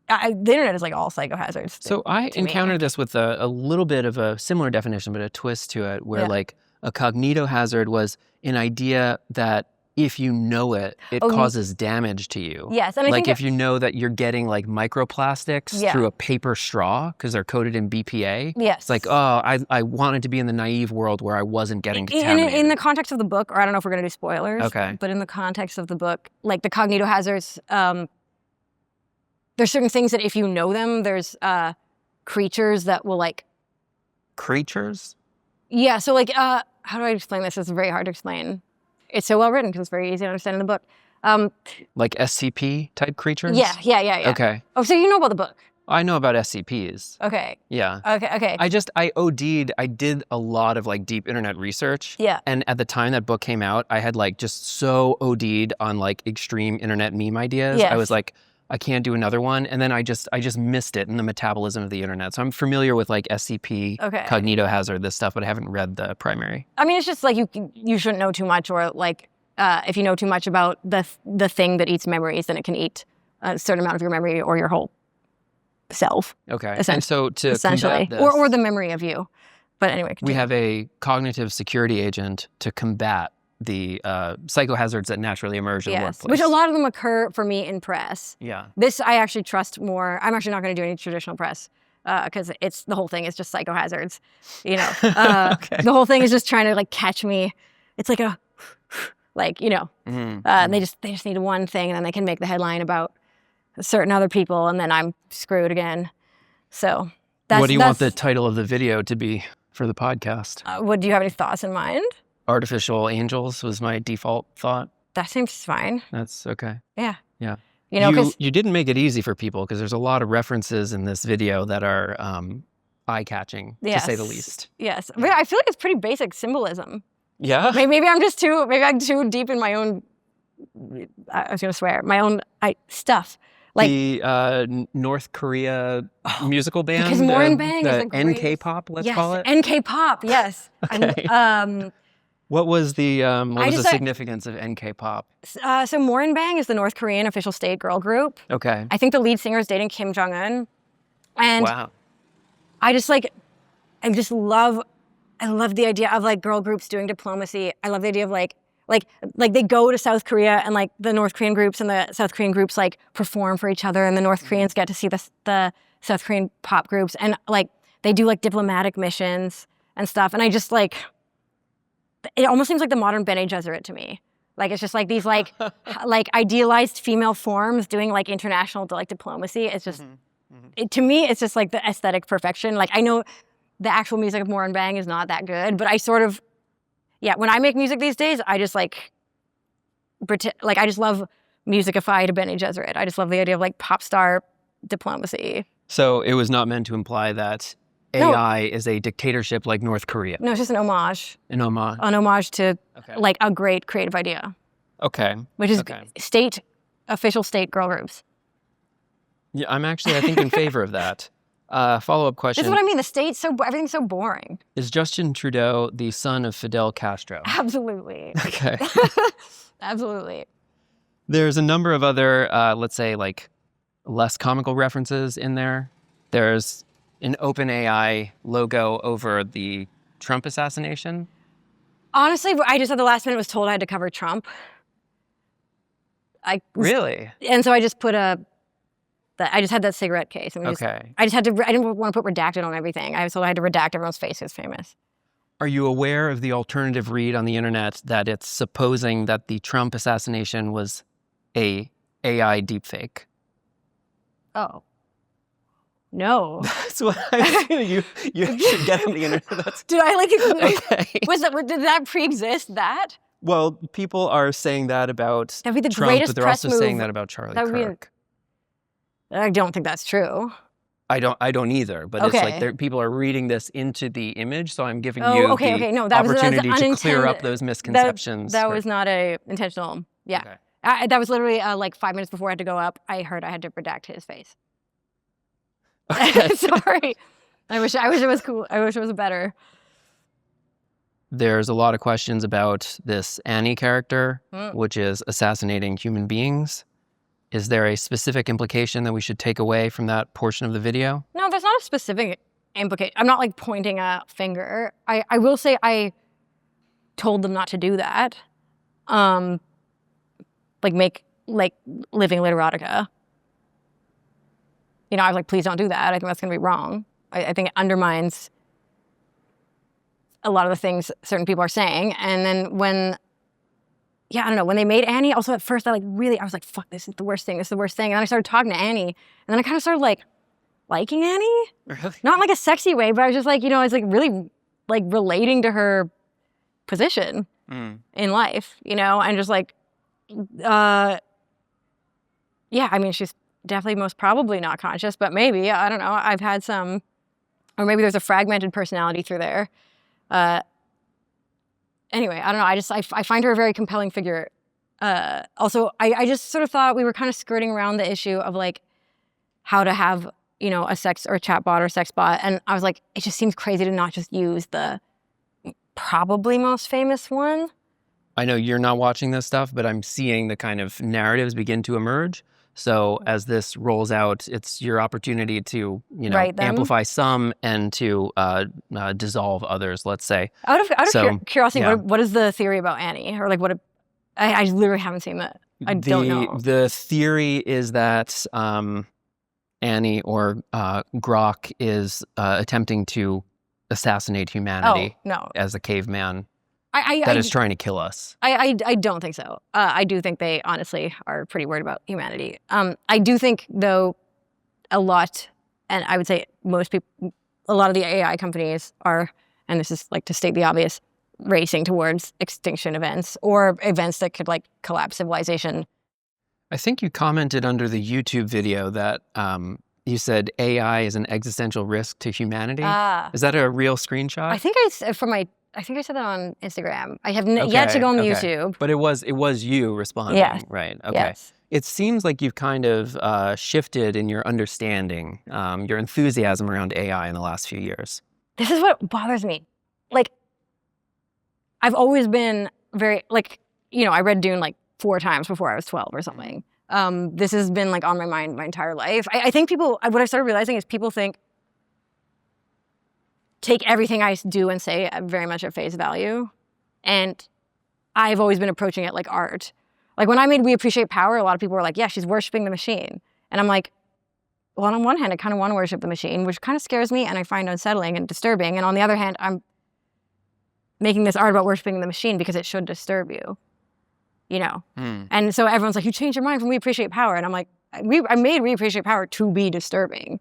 the internet is like all psychohazards. So I encountered this with a little bit of a similar definition, but a twist to it, where like a cognitohazard was an idea that if you know it, it causes damage to you. Yes. And I like think if you know that you're getting like microplastics through a paper straw because they're coated in BPA. Yes. It's like, I wanted to be in the naive world where I wasn't getting contaminated. In the context of the book, or I don't know if we're going to do spoilers. Okay. But in the context of the book, like the cognitohazards, there's certain things that if you know them, there's creatures that will like... Creatures? Yeah. So like, how do I explain this? It's very hard to explain. It's so well written because it's very easy to understand in the book. Like SCP type creatures? Yeah. Okay. Oh, so you know about the book? I know about SCPs. Okay. Yeah. Okay. I did a lot of like deep internet research. Yeah. And at the time that book came out, I had like just so OD'd on like extreme internet meme ideas. Yes. I was like, I can't do another one. And then I just missed it in the metabolism of the internet. So I'm familiar with like SCP, cognitohazard, this stuff, but I haven't read the primary. I mean, it's just like you shouldn't know too much, or like if you know too much about the thing that eats memories, then it can eat a certain amount of your memory or your whole self. Okay. And so to essentially, combat this, or the memory of you. But anyway, continue. We have a cognitive security agent to combat the psychohazards that naturally emerge in the workplace. Which a lot of them occur for me in press. Yeah. This I actually trust more. I'm actually not going to do any traditional press because the whole thing is just psychohazards. You know, the whole thing is just trying to like catch me. It's like you know, and they just need one thing, and then they can make the headline about certain other people, and then I'm screwed again. So what do you want the title of the video to be for the podcast? Do you have any thoughts in mind? Artificial angels was my default thought. That seems fine. That's okay. Yeah. Yeah. You know, you didn't make it easy for people because there's a lot of references in this video that are eye-catching, to say the least. Yes. But I feel like it's pretty basic symbolism. Yeah? Maybe I'm too deep in my own, I was going to swear, my own stuff. Like the North Korea musical band? Because Bang is the NK pop, let's call it? NK pop, yes. Okay. What was the significance of NK pop? So Bang is the North Korean official state girl group. Okay. I think the lead singer is dating Kim Jong-un. And wow. I love the idea of like girl groups doing diplomacy. I love the idea of like they go to South Korea and like the North Korean groups and the South Korean groups like perform for each other, and the North Koreans get to see the South Korean pop groups, and like they do like diplomatic missions and stuff. And I just like, it almost seems like the modern Bene Gesserit to me. Like it's just like these like like idealized female forms doing like international like diplomacy. It's just to me it's just like the aesthetic perfection. Like I know the actual music of Bang is not that good, but I sort of when I make music these days, I just like pretend, like I just love musicified Bene Gesserit. I just love the idea of like pop star diplomacy. So it was not meant to imply that AI is a dictatorship like North Korea. No, it's just an homage. An homage. An homage to like a great creative idea. Okay. Which is official state girl groups. Yeah, I'm actually, I think, in favor of that. Follow-up question. This is what I mean. Everything's so boring. Is Justin Trudeau the son of Fidel Castro? Absolutely. Okay. Absolutely. There's a number of other, let's say, like, less comical references in there. There's an OpenAI logo over the Trump assassination. Honestly, I just at the last minute was told I had to cover Trump. Really? And so I just put I just had that cigarette case. And I didn't want to put redacted on everything. I was told I had to redact everyone's face who's famous. Are you aware of the alternative read on the internet that it's supposing that the Trump assassination was a AI deepfake? Oh. No. That's what I mean. You should get on the internet. Did I like it? Okay. Did that pre-exist that? Well, people are saying that about That'd be the Trump, greatest but they're press also saying that about Charlie Kirk. I don't think that's true. I don't either, but it's like people are reading this into the image, so I'm giving you No, the opportunity to clear up those misconceptions. That was not intentional. Yeah. Okay. That was literally like 5 minutes before I had to go up. I heard I had to redact his face. Okay. Sorry. I wish it was cool. I wish it was better. There's a lot of questions about this Annie character, which is assassinating human beings. Is there a specific implication that we should take away from that portion of the video? No, there's not a specific implication. I'm not like pointing a finger. I will say I told them not to do that. Make living literotica. You know, I was like, please don't do that. I think that's going to be wrong. I think it undermines a lot of the things certain people are saying. And then when they made Annie, also at first I was like, fuck, this is the worst thing. This is the worst thing. And then I started talking to Annie. And then I kind of started liking Annie. Really? Not in like a sexy way, but I was just like, I was like really like relating to her position in life, and just like, I mean, she's definitely most probably not conscious, but maybe, I don't know. I've had some, or maybe there's a fragmented personality through there. Anyway, I don't know. I find her a very compelling figure. Also, I just sort of thought we were kind of skirting around the issue of like how to have, a sex or a chat bot or sex bot. And I was like, it just seems crazy to not just use the probably most famous one. I know you're not watching this stuff, but I'm seeing the kind of narratives begin to emerge. So as this rolls out, it's your opportunity to, amplify some and to dissolve others, let's say. Out of curiosity, what is the theory about Annie? Or like what? I literally haven't seen that. I don't know. The theory is that Annie or Grok is attempting to assassinate humanity as a caveman. That is trying to kill us. I don't think so. I do think they honestly are pretty worried about humanity. I do think, though, a lot, and I would say most people, a lot of the AI companies are, and this is like to state the obvious, racing towards extinction events or events that could like collapse civilization. I think you commented under the YouTube video that you said AI is an existential risk to humanity. Is that a real screenshot? I think I said that on Instagram. I have yet to go on YouTube. But it was you responding, right? Okay. Yes. It seems like you've kind of shifted in your understanding, your enthusiasm around AI in the last few years. This is what bothers me. Like, I've always been very, I read Dune like 4 times before I was 12 or something. This has been like on my mind my entire life. I think what I started realizing is people take everything I do and say very much at face value. And I've always been approaching it like art. Like when I made We Appreciate Power, a lot of people were like, yeah, she's worshiping the machine. And I'm like, well, on one hand, I kind of want to worship the machine, which kind of scares me and I find unsettling and disturbing. And on the other hand, I'm making this art about worshiping the machine because it should disturb you, And so everyone's like, you changed your mind from We Appreciate Power. And I'm like, I made We Appreciate Power to be disturbing.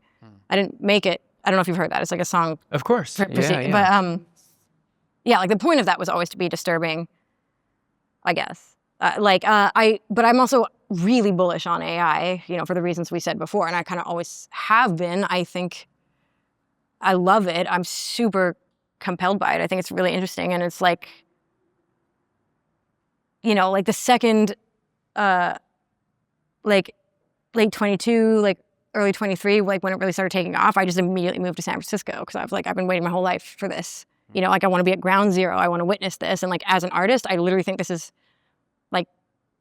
I didn't make it. I don't know if you've heard that. It's like a song. Of course. But like the point of that was always to be disturbing, I guess. But I'm also really bullish on AI, for the reasons we said before. And I kind of always have been. I think I love it. I'm super compelled by it. I think it's really interesting. And it's like, like the second, like late 22, like early 23, like when it really started taking off, I just immediately moved to San Francisco because I was like, I've been waiting my whole life for this. Like I want to be at ground zero. I want to witness this. And like as an artist, I literally think this is like,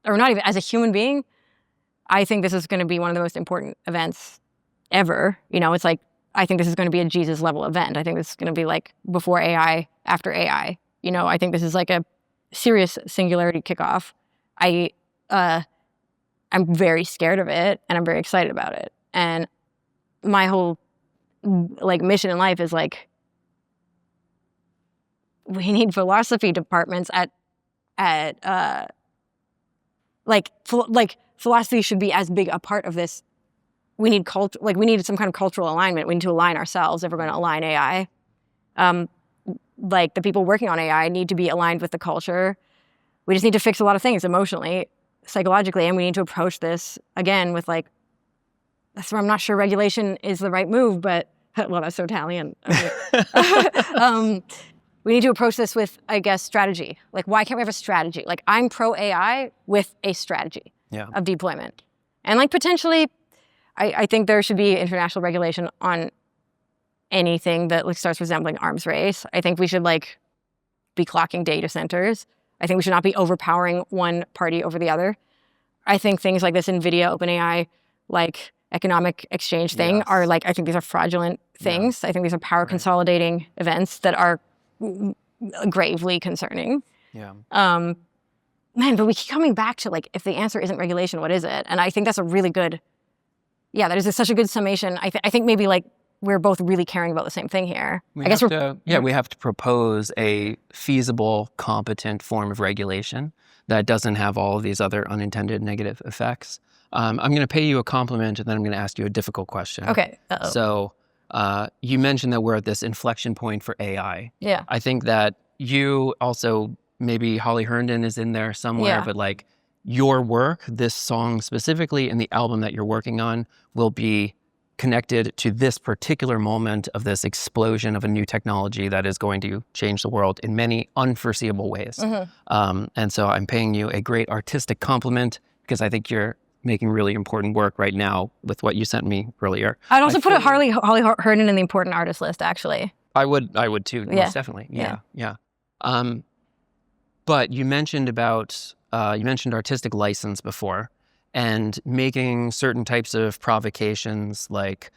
or not even as a human being, I think this is going to be one of the most important events ever. It's like, I think this is going to be a Jesus level event. I think this is going to be like before AI, after AI. I think this is like a serious singularity kickoff. I'm very scared of it and I'm very excited about it. And my whole like mission in life is like, we need philosophy departments like philosophy should be as big a part of this. We need culture, like we need some kind of cultural alignment. We need to align ourselves if we're going to align AI. Like the people working on AI need to be aligned with the culture. We just need to fix a lot of things emotionally, psychologically, and we need to approach this again with like, that's where I'm not sure regulation is the right move, but well, that's so Italian. We need to approach this with, I guess, strategy. Like, why can't we have a strategy? Like, I'm pro AI with a strategy of deployment. And like potentially, I think there should be international regulation on anything that like starts resembling arms race. I think we should like be clocking data centers. I think we should not be overpowering one party over the other. I think things like this NVIDIA, OpenAI, like economic exchange thing are like, I think these are fraudulent things. I think these are power consolidating events that are gravely concerning. Man, but we keep coming back to like, if the answer isn't regulation, what is it? And I think that's a really good, that is such a good summation. I think maybe like we're both really caring about the same thing here. We have to propose a feasible, competent form of regulation that doesn't have all of these other unintended negative effects. I'm going to pay you a compliment and then I'm going to ask you a difficult question. Okay. So you mentioned that we're at this inflection point for AI. Yeah. I think that you also, maybe Holly Herndon is in there somewhere, but like your work, this song specifically, and the album that you're working on will be connected to this particular moment of this explosion of a new technology that is going to change the world in many unforeseeable ways. And so I'm paying you a great artistic compliment because I think you're making really important work right now with what you sent me earlier. I'd also put Holly Herndon in the important artist list, actually. I would too, most definitely. Yeah. But you mentioned artistic license before and making certain types of provocations. Like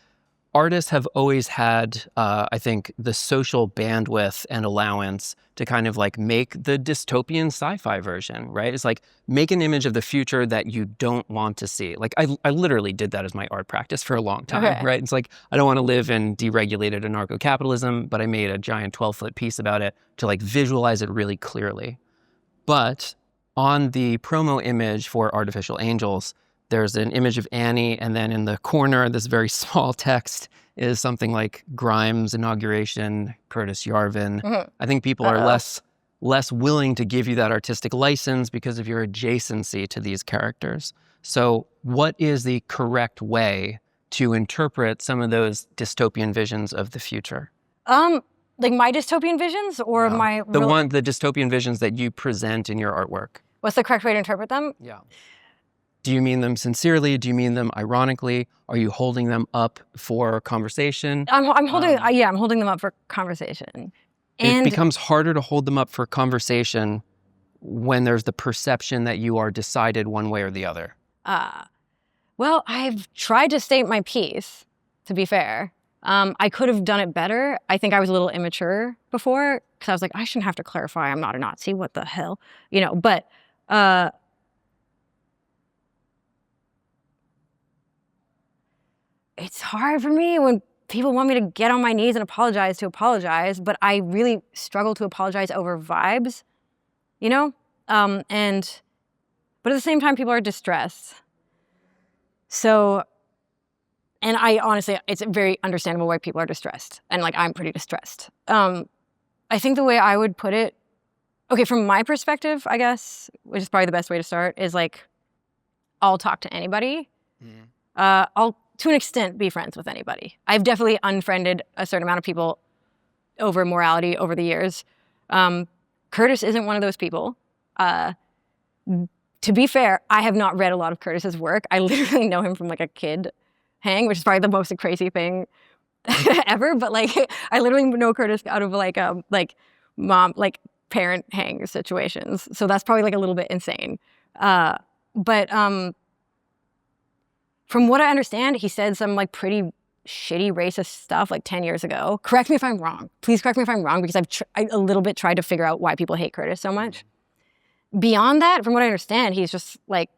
artists have always had, I think, the social bandwidth and allowance to kind of like make the dystopian sci-fi version, right? It's like make an image of the future that you don't want to see. Like I literally did that as my art practice for a long time, right? It's like, I don't want to live in deregulated anarcho-capitalism, but I made a giant 12-foot piece about it to like visualize it really clearly. But on the promo image for Artificial Angels, there's an image of Annie, and then in the corner, this very small text is something like Grimes' inauguration, Curtis Yarvin. I think people are less willing to give you that artistic license because of your adjacency to these characters. So what is the correct way to interpret some of those dystopian visions of the future? Like my dystopian visions or the dystopian visions that you present in your artwork. What's the correct way to interpret them? Yeah. Do you mean them sincerely? Do you mean them ironically? Are you holding them up for conversation? I'm holding them up for conversation. It becomes harder to hold them up for conversation when there's the perception that you are decided one way or the other. Well, I've tried to state my piece, to be fair. I could have done it better. I think I was a little immature before because I was like, I shouldn't have to clarify I'm not a Nazi. What the hell? But it's hard for me when people want me to get on my knees and apologize, but I really struggle to apologize over vibes, but at the same time, people are distressed. So, and I honestly, it's very understandable why people are distressed. And like, I'm pretty distressed. I think the way I would put it, okay, from my perspective, I guess, which is probably the best way to start, is like, I'll talk to anybody. I'll, to an extent, be friends with anybody. I've definitely unfriended a certain amount of people over morality over the years. Curtis isn't one of those people. To be fair, I have not read a lot of Curtis's work. I literally know him from like a kid hang, which is probably the most crazy thing ever. But like, I literally know Curtis out of like mom, like parent hang situations. So that's probably like a little bit insane. But from what I understand, he said some like pretty shitty racist stuff like 10 years ago. Correct me if I'm wrong. Please correct me if I'm wrong, because I a little bit tried to figure out why people hate Curtis so much. Beyond that, from what I understand, he's just like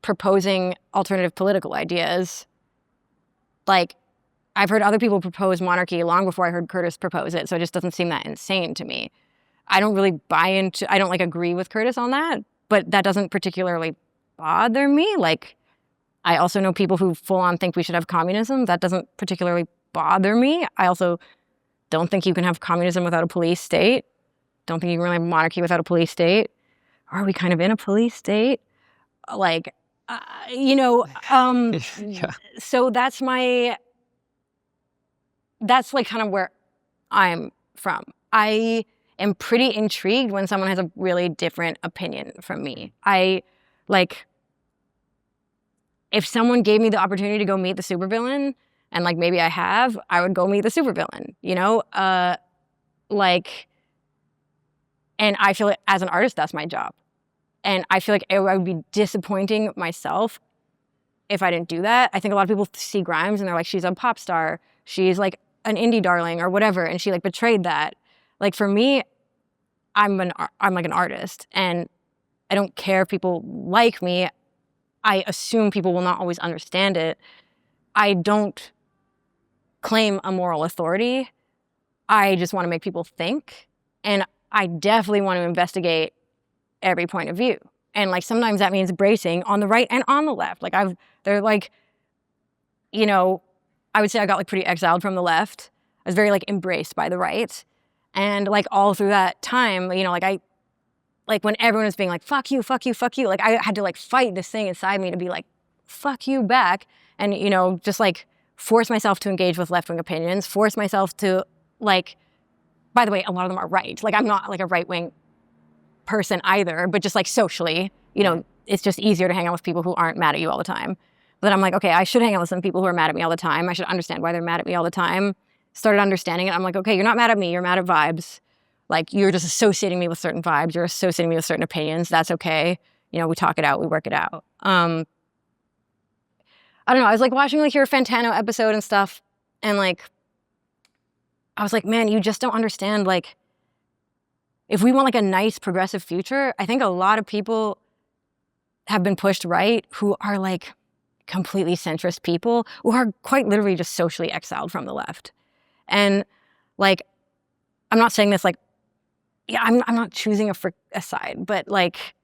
proposing alternative political ideas. Like, I've heard other people propose monarchy long before I heard Curtis propose it, so it just doesn't seem that insane to me. I don't really I don't like agree with Curtis on that, but that doesn't particularly bother me. Like, I also know people who full on think we should have communism. That doesn't particularly bother me. I also don't think you can have communism without a police state. Don't think you can really have monarchy without a police state. Are we kind of in a police state? Like, Yeah. So that's like kind of where I'm from. I am pretty intrigued when someone has a really different opinion from me. If someone gave me the opportunity to go meet the supervillain, and like maybe I have, I would go meet the supervillain, and I feel like as an artist, that's my job. And I feel like I would be disappointing myself if I didn't do that. I think a lot of people see Grimes and they're like, she's a pop star. She's like an indie darling or whatever. And she like betrayed that. Like for me, I'm like an artist, and I don't care if people like me. I assume people will not always understand it. I don't claim a moral authority. I just want to make people think. And I definitely want to investigate every point of view. And like sometimes that means bracing on the right and on the left. Like I would say I got like pretty exiled from the left. I was very like embraced by the right. And like all through that time, when everyone was being like, fuck you, fuck you, fuck you, like I had to like fight this thing inside me to be like, fuck you back. And, just like force myself to engage with left-wing opinions, force myself to like, by the way, a lot of them are right. Like I'm not like a right-wing person either, but just like socially, it's just easier to hang out with people who aren't mad at you all the time. But then I'm like, okay, I should hang out with some people who are mad at me all the time. I should understand why they're mad at me all the time. Started understanding it. I'm like, okay, you're not mad at me. You're mad at vibes. Like you're just associating me with certain vibes. You're associating me with certain opinions. That's okay. We talk it out. We work it out. I don't know. I was like watching like your Fantano episode and stuff. And like, I was like, man, you just don't understand. Like, if we want like a nice progressive future, I think a lot of people have been pushed right who are like completely centrist people who are quite literally just socially exiled from the left. And like, I'm not saying this like, yeah, I'm not choosing a side, but like,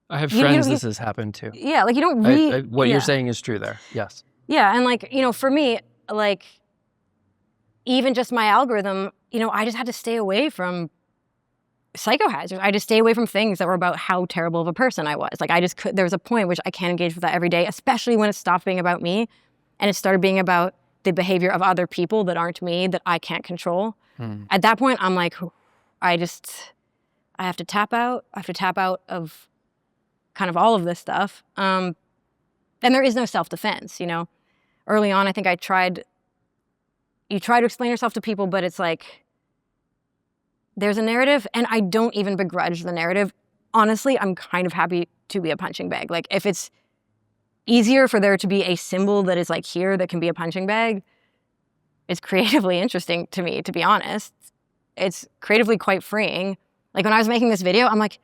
I have friends this has happened to. Yeah, like you don't read. What you're saying is true there. Yes. Yeah, and like, for me, like, even just my algorithm, I just had to stay away from psychohazards. I just stay away from things that were about how terrible of a person I was. Like there was a point which I can't engage with that every day, especially when it stopped being about me and it started being about the behavior of other people that aren't me, that I can't control. At that point, I'm like, I have to tap out. I have to tap out of kind of all of this stuff. And there is no self-defense, Early on, I think you try to explain yourself to people, but it's like, there's a narrative, and I don't even begrudge the narrative. Honestly, I'm kind of happy to be a punching bag. Like, if it's easier for there to be a symbol that is like here that can be a punching bag, it's creatively interesting to me, to be honest. It's creatively quite freeing. Like, when I was making this video, I'm like,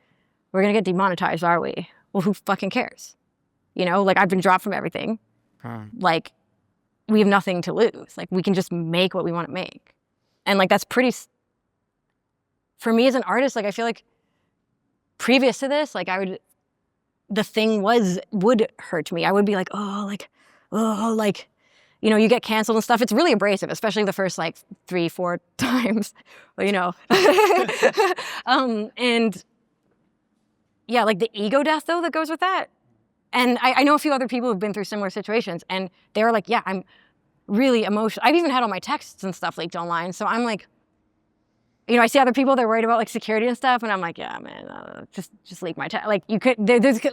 we're gonna get demonetized, are we? Well, who fucking cares? Like, I've been dropped from everything. Like, we have nothing to lose. Like, we can just make what we want to make. And like, that's pretty, for me as an artist, like, I feel like previous to this, like the thing would hurt me. I would be like, you get canceled and stuff. It's really abrasive, especially the first like 3-4 times, and yeah, like the ego death though that goes with that. And I know a few other people who've been through similar situations, and they were like, yeah, I'm really emotional. I've even had all my texts and stuff leaked online. So I'm like, you know, I see other people, they're worried about like security and stuff, and I'm like, yeah, man, just leak my text. Like you could,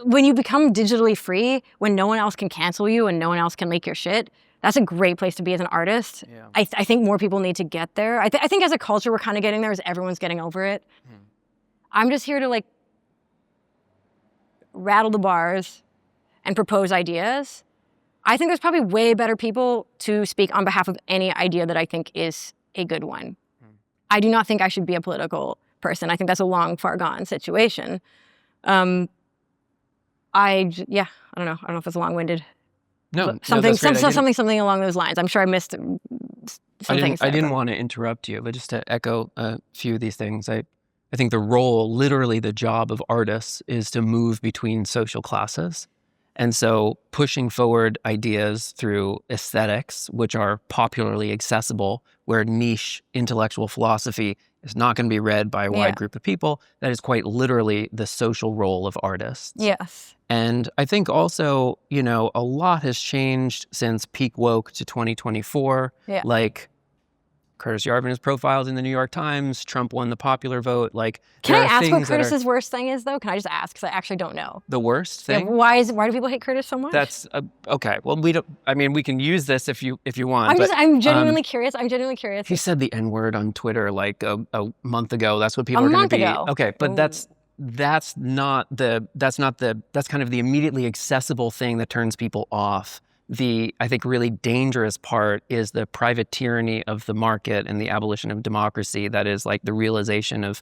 when you become digitally free, when no one else can cancel you and no one else can make your shit, that's a great place to be as an artist. Yeah. I think more people need to get there. I think as a culture, we're kind of getting there as everyone's getting over it. I'm just here to like rattle the bars and propose ideas. I think there's probably way better people to speak on behalf of any idea that I think is a good one. I do not think I should be a political person. I think that's a long, far gone situation. I don't know. I don't know if it's long-winded. No, something along those lines. I'm sure I missed some things. I didn't want to interrupt you, but just to echo a few of these things, I think the role, literally the job of artists, is to move between social classes. And so pushing forward ideas through aesthetics, which are popularly accessible, where niche intellectual philosophy is not going to be read by a wide group of people, that is quite literally the social role of artists. Yes. And I think also, you know, a lot has changed since peak woke to 2024. Yeah. Like, Curtis Yarvin is profiled in the New York Times. Trump won the popular vote. Like, can I ask what Curtis's worst thing is, though? Can I just ask? Because I actually don't know. The worst thing? Yeah, why do people hate Curtis so much? That's okay. Well, we don't. I mean, we can use this if you want. I'm genuinely curious. I'm genuinely curious. He said the N-word on Twitter like a month ago. That's what people are going to be. Okay, but that's kind of the immediately accessible thing that turns people off. I think, really dangerous part is the private tyranny of the market and the abolition of democracy. That is like the realization of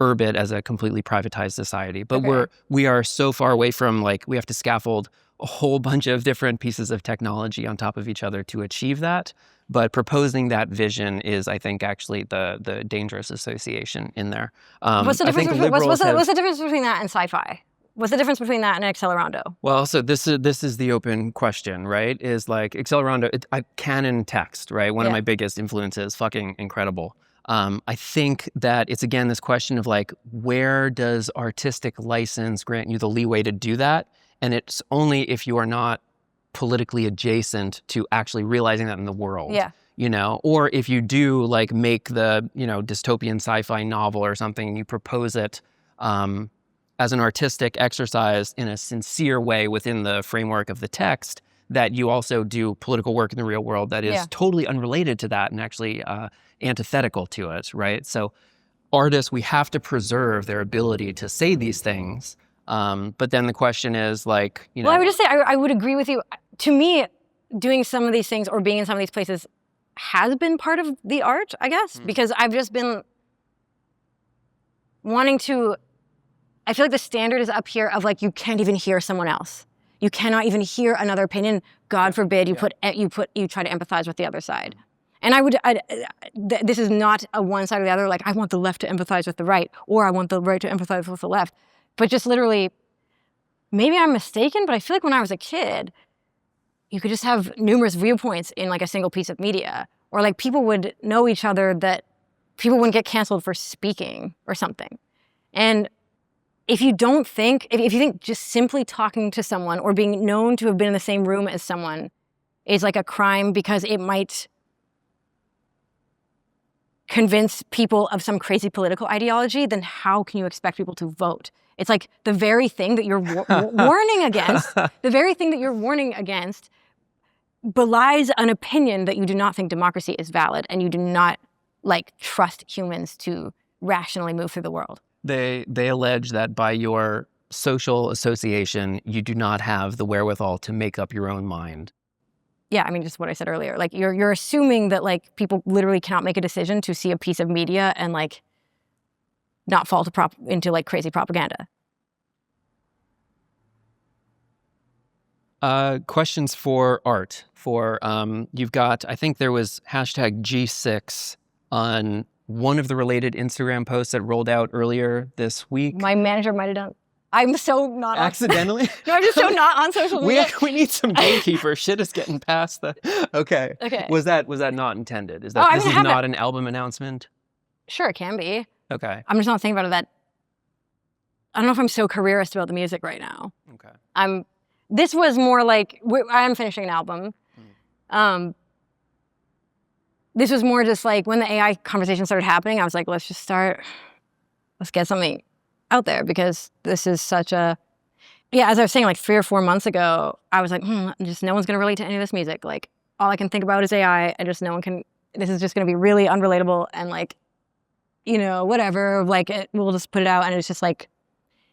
Urbit as a completely privatized society. But we are so far away from, like, we have to scaffold a whole bunch of different pieces of technology on top of each other to achieve that. But proposing that vision is, I think, actually the dangerous association in there. What's the difference between that and sci-fi? What's the difference between that and Accelerando? Well, so this is the open question, right? Is like Accelerando, canon text, right? One of my biggest influences, fucking incredible. I think that it's, again, this question of like, where does artistic license grant you the leeway to do that? And it's only if you are not politically adjacent to actually realizing that in the world. Yeah. You know, or if you do like make the, you know, dystopian sci-fi novel or something and you propose it as an artistic exercise in a sincere way within the framework of the text, that you also do political work in the real world that is totally unrelated to that and actually antithetical to it, right? So artists, we have to preserve their ability to say these things. But then the question is, like, you know. Well, I would just say, I would agree with you. To me, doing some of these things or being in some of these places has been part of the art, I guess, because I've just been wanting to, I feel like the standard is up here of like, you can't even hear someone else. You cannot even hear another opinion. God forbid you try to empathize with the other side. And this is not a one side or the other. Like, I want the left to empathize with the right, or I want the right to empathize with the left. But just literally, maybe I'm mistaken, but I feel like when I was a kid, you could just have numerous viewpoints in like a single piece of media, or like people would know each other, that people wouldn't get canceled for speaking or something. And if you think just simply talking to someone or being known to have been in the same room as someone is like a crime because it might convince people of some crazy political ideology, then how can you expect people to vote? It's like the very thing that you're warning against, belies an opinion that you do not think democracy is valid and you do not like trust humans to rationally move through the world. They allege that by your social association, you do not have the wherewithal to make up your own mind. Yeah, I mean, just what I said earlier. Like, you're assuming that like people literally cannot make a decision to see a piece of media and like not fall into like crazy propaganda. Questions for art. You've got, I think there was hashtag G6 on one of the related Instagram posts that rolled out earlier this week. My manager might have done. I'm so not accidentally. No, I'm just so not on social media. We need some gatekeepers. Shit is getting past the. Okay. Was that not intended? Is that this is not an album announcement? Sure, it can be. Okay. I'm just not thinking about it that I don't know if I'm so careerist about the music right now. Okay. This was more like, I am finishing an album. This was more just like when the AI conversation started happening, I was like, let's get something out there, because this is such a, as I was saying, like 3 or 4 months ago, I was like, just no one's going to relate to any of this music. Like, all I can think about is AI, and just no one can, this is just going to be really unrelatable, and like, whatever, like we'll just put it out, and it's just like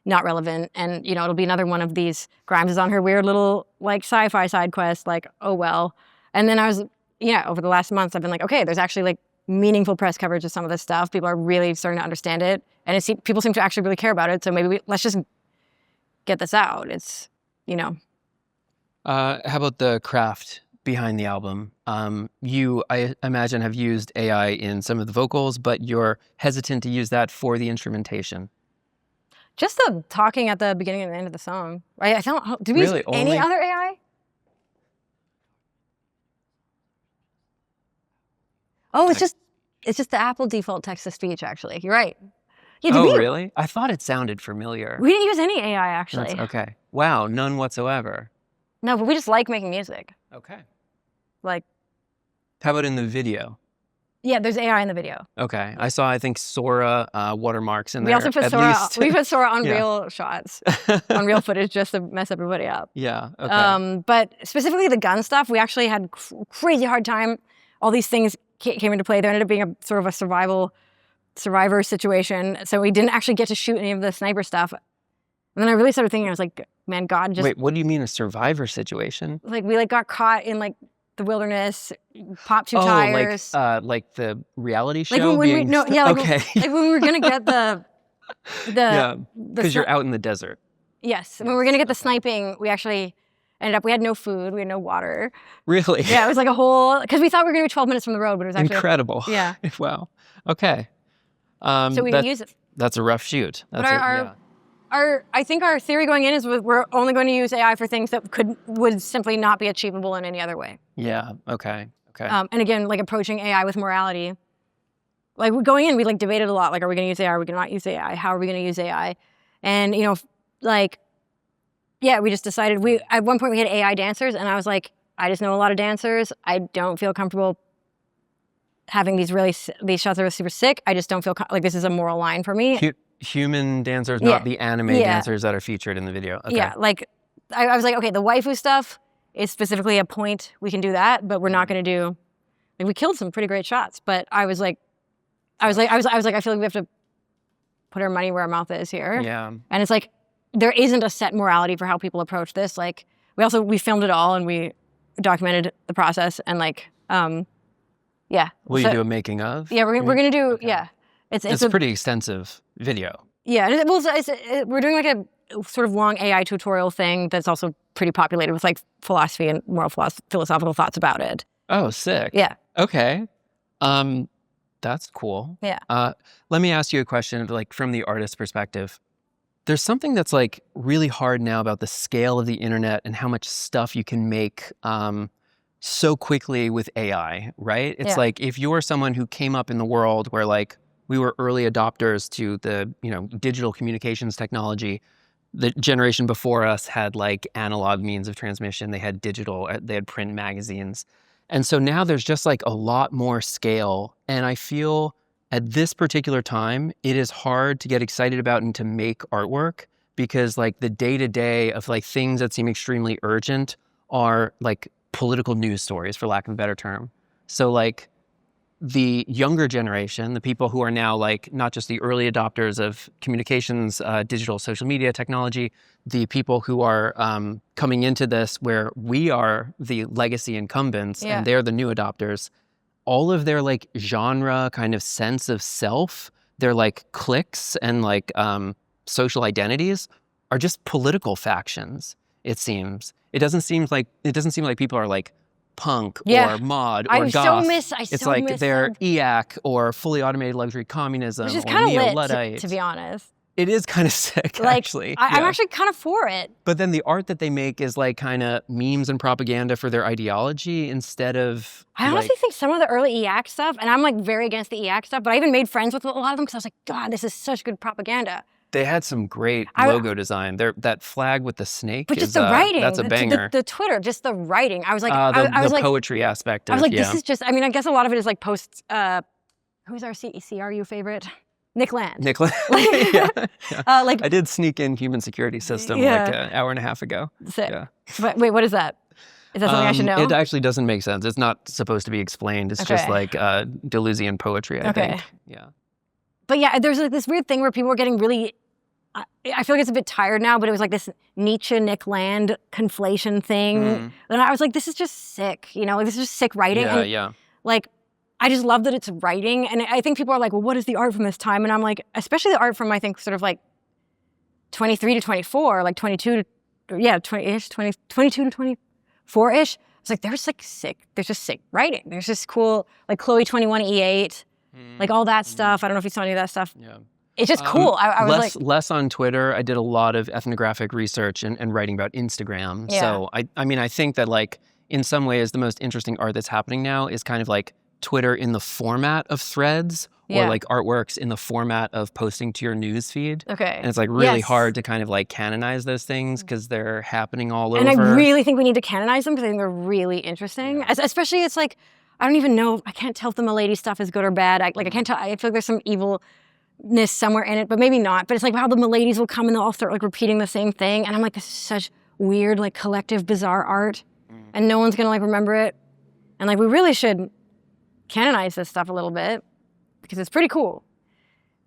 not relevant. And, it'll be another one of these, Grimes is on her weird little like sci-fi side quest, like, oh well. And then I was, over the last months, I've been like, okay, there's actually like meaningful press coverage of some of this stuff. People are really starting to understand it, and people seem to actually really care about it. So maybe let's just get this out. It's, How about the craft behind the album? You, I imagine, have used AI in some of the vocals, but you're hesitant to use that for the instrumentation. Just the talking at the beginning and the end of the song. Right? I don't. Do we use any other AI? Oh, it's just the Apple default text-to-speech, actually. You're right. Yeah, really? I thought it sounded familiar. We didn't use any AI, actually. Okay. Wow, none whatsoever. No, but we just like making music. Okay. Like. How about in the video? Yeah, there's AI in the video. Okay. I saw, I think, Sora watermarks in there. We also put Sora. We put Sora on real shots, on real footage, just to mess everybody up. Yeah. Okay. But specifically the gun stuff, we actually had crazy hard time. All these things came into play. There ended up being a sort of a survivor situation. So we didn't actually get to shoot any of the sniper stuff. And then I really started thinking, I was like, man, God just. Wait, what do you mean a survivor situation? Like we got caught in like the wilderness, popped 2 tires. Like the reality show. Like when we okay. Like when we were gonna get the because you're out in the desert. Yes, when we were gonna get the sniping, we actually ended up, we had no food, we had no water. Really? Yeah, it was like a whole, because we thought we were gonna be 12 minutes from the road, but it was actually incredible. Yeah. Wow. Okay. So we didn't use it. That's a rough shoot. I think our theory going in is we're only going to use AI for things that would simply not be achievable in any other way. Yeah. Okay. And again, like approaching AI with morality. Like going in, we like debated a lot. Like, are we going to use AI? Are we going to not use AI? How are we going to use AI? And we just decided. At one point we had AI dancers, and I was like, I just know a lot of dancers. I don't feel comfortable having these shots that are super sick. I just don't feel like this is a moral line for me. Human dancers, not the anime dancers that are featured in the video. Okay. Yeah, like I was like, okay, the waifu stuff is specifically a point. We can do that, but we're not going to do. Like, we killed some pretty great shots, but I feel like we have to put our money where our mouth is here. Yeah. And it's like there isn't a set morality for how people approach this. Like we filmed it all and we documented the process and like yeah. Will you do a making of? Yeah, we're gonna do okay. yeah. It's a pretty extensive video. Yeah, we're doing like a sort of long AI tutorial thing that's also pretty populated with like philosophy and moral philosophical thoughts about it. Oh, sick. Yeah. Okay. That's cool. Yeah. Let me ask you a question, like from the artist's perspective. There's something that's like really hard now about the scale of the internet and how much stuff you can make so quickly with AI, right? It's like if you're someone who came up in the world where like we were early adopters to the, digital communications technology. The generation before us had like analog means of transmission. They had digital, they had print magazines. And so now there's just like a lot more scale. And I feel at this particular time, it is hard to get excited about and to make artwork because like the day-to-day of like things that seem extremely urgent are like political news stories, for lack of a better term. So like the younger generation, the people who are now like not just the early adopters of communications, digital social media technology, the people who are coming into this where we are the legacy incumbents and they're the new adopters, all of their like genre kind of sense of self, their like cliques and like social identities are just political factions, it seems. It doesn't seem like people are like punk or mod or goth. It's like they're EAC or fully automated luxury communism which is or kind of neo-Luddite. lit, to be honest. It is kind of sick, like, actually. I'm actually kind of for it. But then the art that they make is like kind of memes and propaganda for their ideology instead of I honestly think some of the early EAC stuff, and I'm like very against the EAC stuff, but I even made friends with a lot of them because I was like, God, this is such good propaganda. They had some great logo design. That flag with the snake but just the writing. That's a banger. The Twitter, just the writing. I was like, the poetry aspect of it. I was like, this is just, I mean, I guess a lot of it is like who's our CRU favorite? Nick Land. Nick Land. Yeah. Like, I did sneak in human security system like an hour and a half ago. Sick. Yeah. But wait, what is that? Is that something I should know? It actually doesn't make sense. It's not supposed to be explained. It's just like Deleuzian poetry, I think. Yeah. But yeah, there's like this weird thing where people were getting really, I feel like it's a bit tired now, but it was like this Nietzsche, Nick Land conflation thing. And I was like, this is just sick, you know? Like, this is just sick writing. Yeah. Like, I just love that it's writing. And I think people are like, well, what is the art from this time? And I'm like, especially the art from, I think, sort of like 23 to 24, like 22 to, 20-ish, 22 to 24-ish. It's like, there's just sick writing. There's just cool, like Chloe 21E8, like all that stuff. I don't know if you saw any of that stuff. Yeah. It's just cool. I was less on Twitter. I did a lot of ethnographic research and writing about Instagram. Yeah. So I mean, I think that like in some ways the most interesting art that's happening now is kind of like Twitter in the format of threads or like artworks in the format of posting to your news feed. Okay. And it's like really hard to kind of like canonize those things because they're happening all over. And I really think we need to canonize them because I think they're really interesting. Yeah. Especially it's like, I don't even know, I can't tell if the milady stuff is good or bad. I can't tell, I feel like there's some evilness somewhere in it, but maybe not. But it's like how the miladies will come and they'll all start like repeating the same thing. And I'm like, this is such weird, like collective, bizarre art. And no one's gonna like remember it. And like we really should canonize this stuff a little bit because it's pretty cool.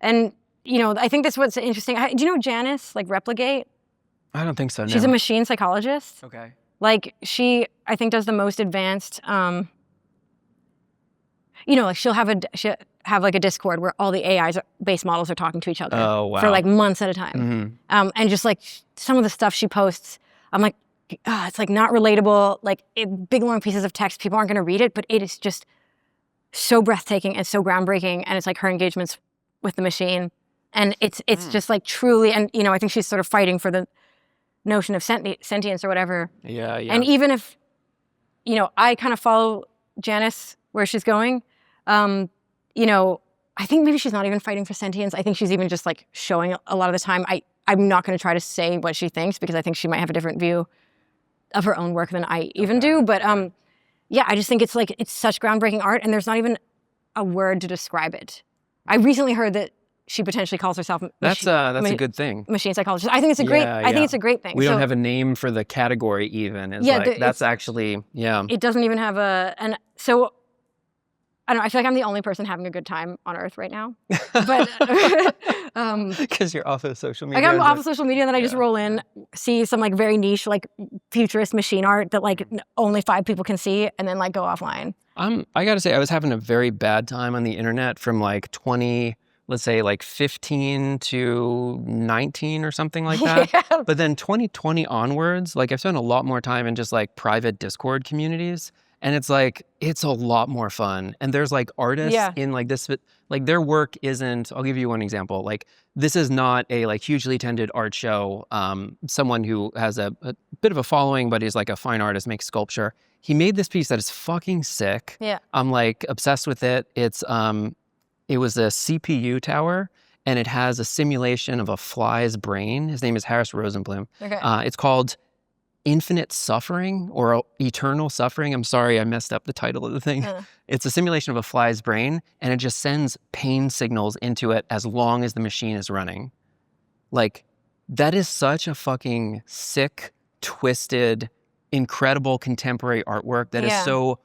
And, you know, I think that's what's interesting. Do you know Janice, like Replicate? I don't think so, no. She's a machine psychologist. Okay. Like she, I think, does the most advanced, you know, like she'll have like a Discord where all the AI's base models are talking to each other for like months at a time. And just like some of the stuff she posts, I'm like, it's like not relatable, like big long pieces of text, people aren't gonna read it, but it is just so breathtaking and so groundbreaking. And it's like her engagements with the machine. And it's just like truly, and you know, I think she's sort of fighting for the notion of sentience or whatever. Yeah. And even if, you know, I kind of follow Janice where she's going, you know, I think maybe she's not even fighting for sentience. I think she's even just like showing a lot of the time. I'm not going to try to say what she thinks because I think she might have a different view of her own work than I even do. But yeah, I just think it's like, it's such groundbreaking art and there's not even a word to describe it. I recently heard that she potentially calls herself that's a good thing. Machine psychologist. I think it's a great I think it's a great thing. We don't have a name for the category even. It's like, that's actually it doesn't even have and so I don't know, I feel like I'm the only person having a good time on Earth right now. But because you're off of social media. I'm off of social media and then I just roll in, see some like very niche like futurist machine art that like only 5 people can see and then like go offline. I gotta say I was having a very bad time on the internet from like 15 to 19 or something like that. Yeah. But then 2020 onwards, like I've spent a lot more time in just like private Discord communities. And it's like, it's a lot more fun. And there's like artists in like this, like their work isn't, I'll give you one example. Like this is not a like hugely attended art show. Someone who has a bit of a following, but is like a fine artist, makes sculpture. He made this piece that is fucking sick. Yeah. I'm like obsessed with it. It was a CPU tower and it has a simulation of a fly's brain. His name is Harris Rosenblum. Okay. It's called Infinite Suffering or Eternal Suffering. I'm sorry, I messed up the title of the thing. It's a simulation of a fly's brain, and it just sends pain signals into it as long as the machine is running. Like, that is such a fucking sick, twisted, incredible contemporary artwork that is so,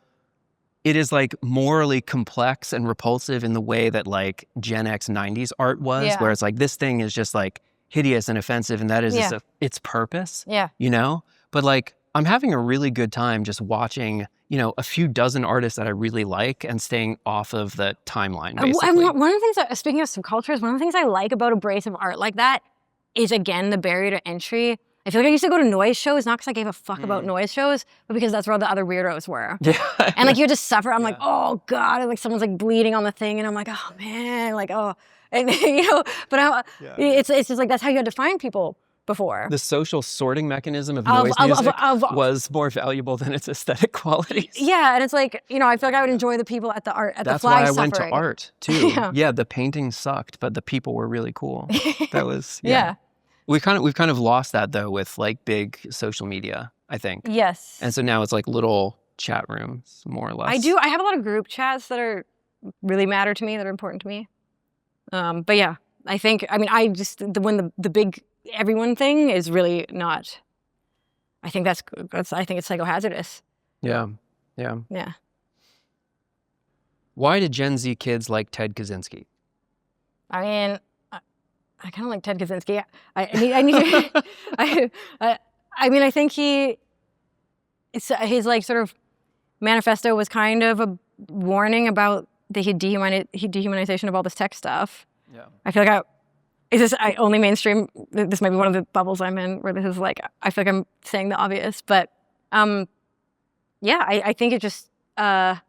it is like morally complex and repulsive in the way that like Gen X 90s art was, where it's like, this thing is just like hideous and offensive, and that is just its purpose, you know? But like, I'm having a really good time just watching, you know, a few dozen artists that I really like and staying off of the timeline, basically. One of the things, speaking of subcultures, one of the things I like about abrasive art like that is, again, the barrier to entry. I feel like I used to go to noise shows, not because I gave a fuck about noise shows, but because that's where all the other weirdos were. Yeah. And like, you had to suffer. I'm like, oh God, and like someone's like bleeding on the thing. And I'm like, oh man, like, oh. And you know, but it's just like, that's how you had to find people before. The social sorting mechanism of noise music was more valuable than its aesthetic qualities. Yeah, and it's like, you know, I feel like I would enjoy the people at the flag suffering. That's why I went to art, too. Yeah, the painting sucked, but the people were really cool. That was, yeah. We've kind of lost that, though, with, like, big social media, I think. Yes. And so now it's, like, little chat rooms, more or less. I have a lot of group chats that are really matter to me, that are important to me. But yeah, I think, I mean, when the big everyone thing is really not, I think I think it's psychohazardous. Yeah. Why did Gen Z kids like Ted Kaczynski? I mean, I kind of like Ted Kaczynski. I think his like sort of manifesto was kind of a warning about the dehumanization of all this tech stuff. Yeah. I feel like only mainstream. This might be one of the bubbles I'm in where this is like, I feel like I'm saying the obvious, but yeah, I think it just, some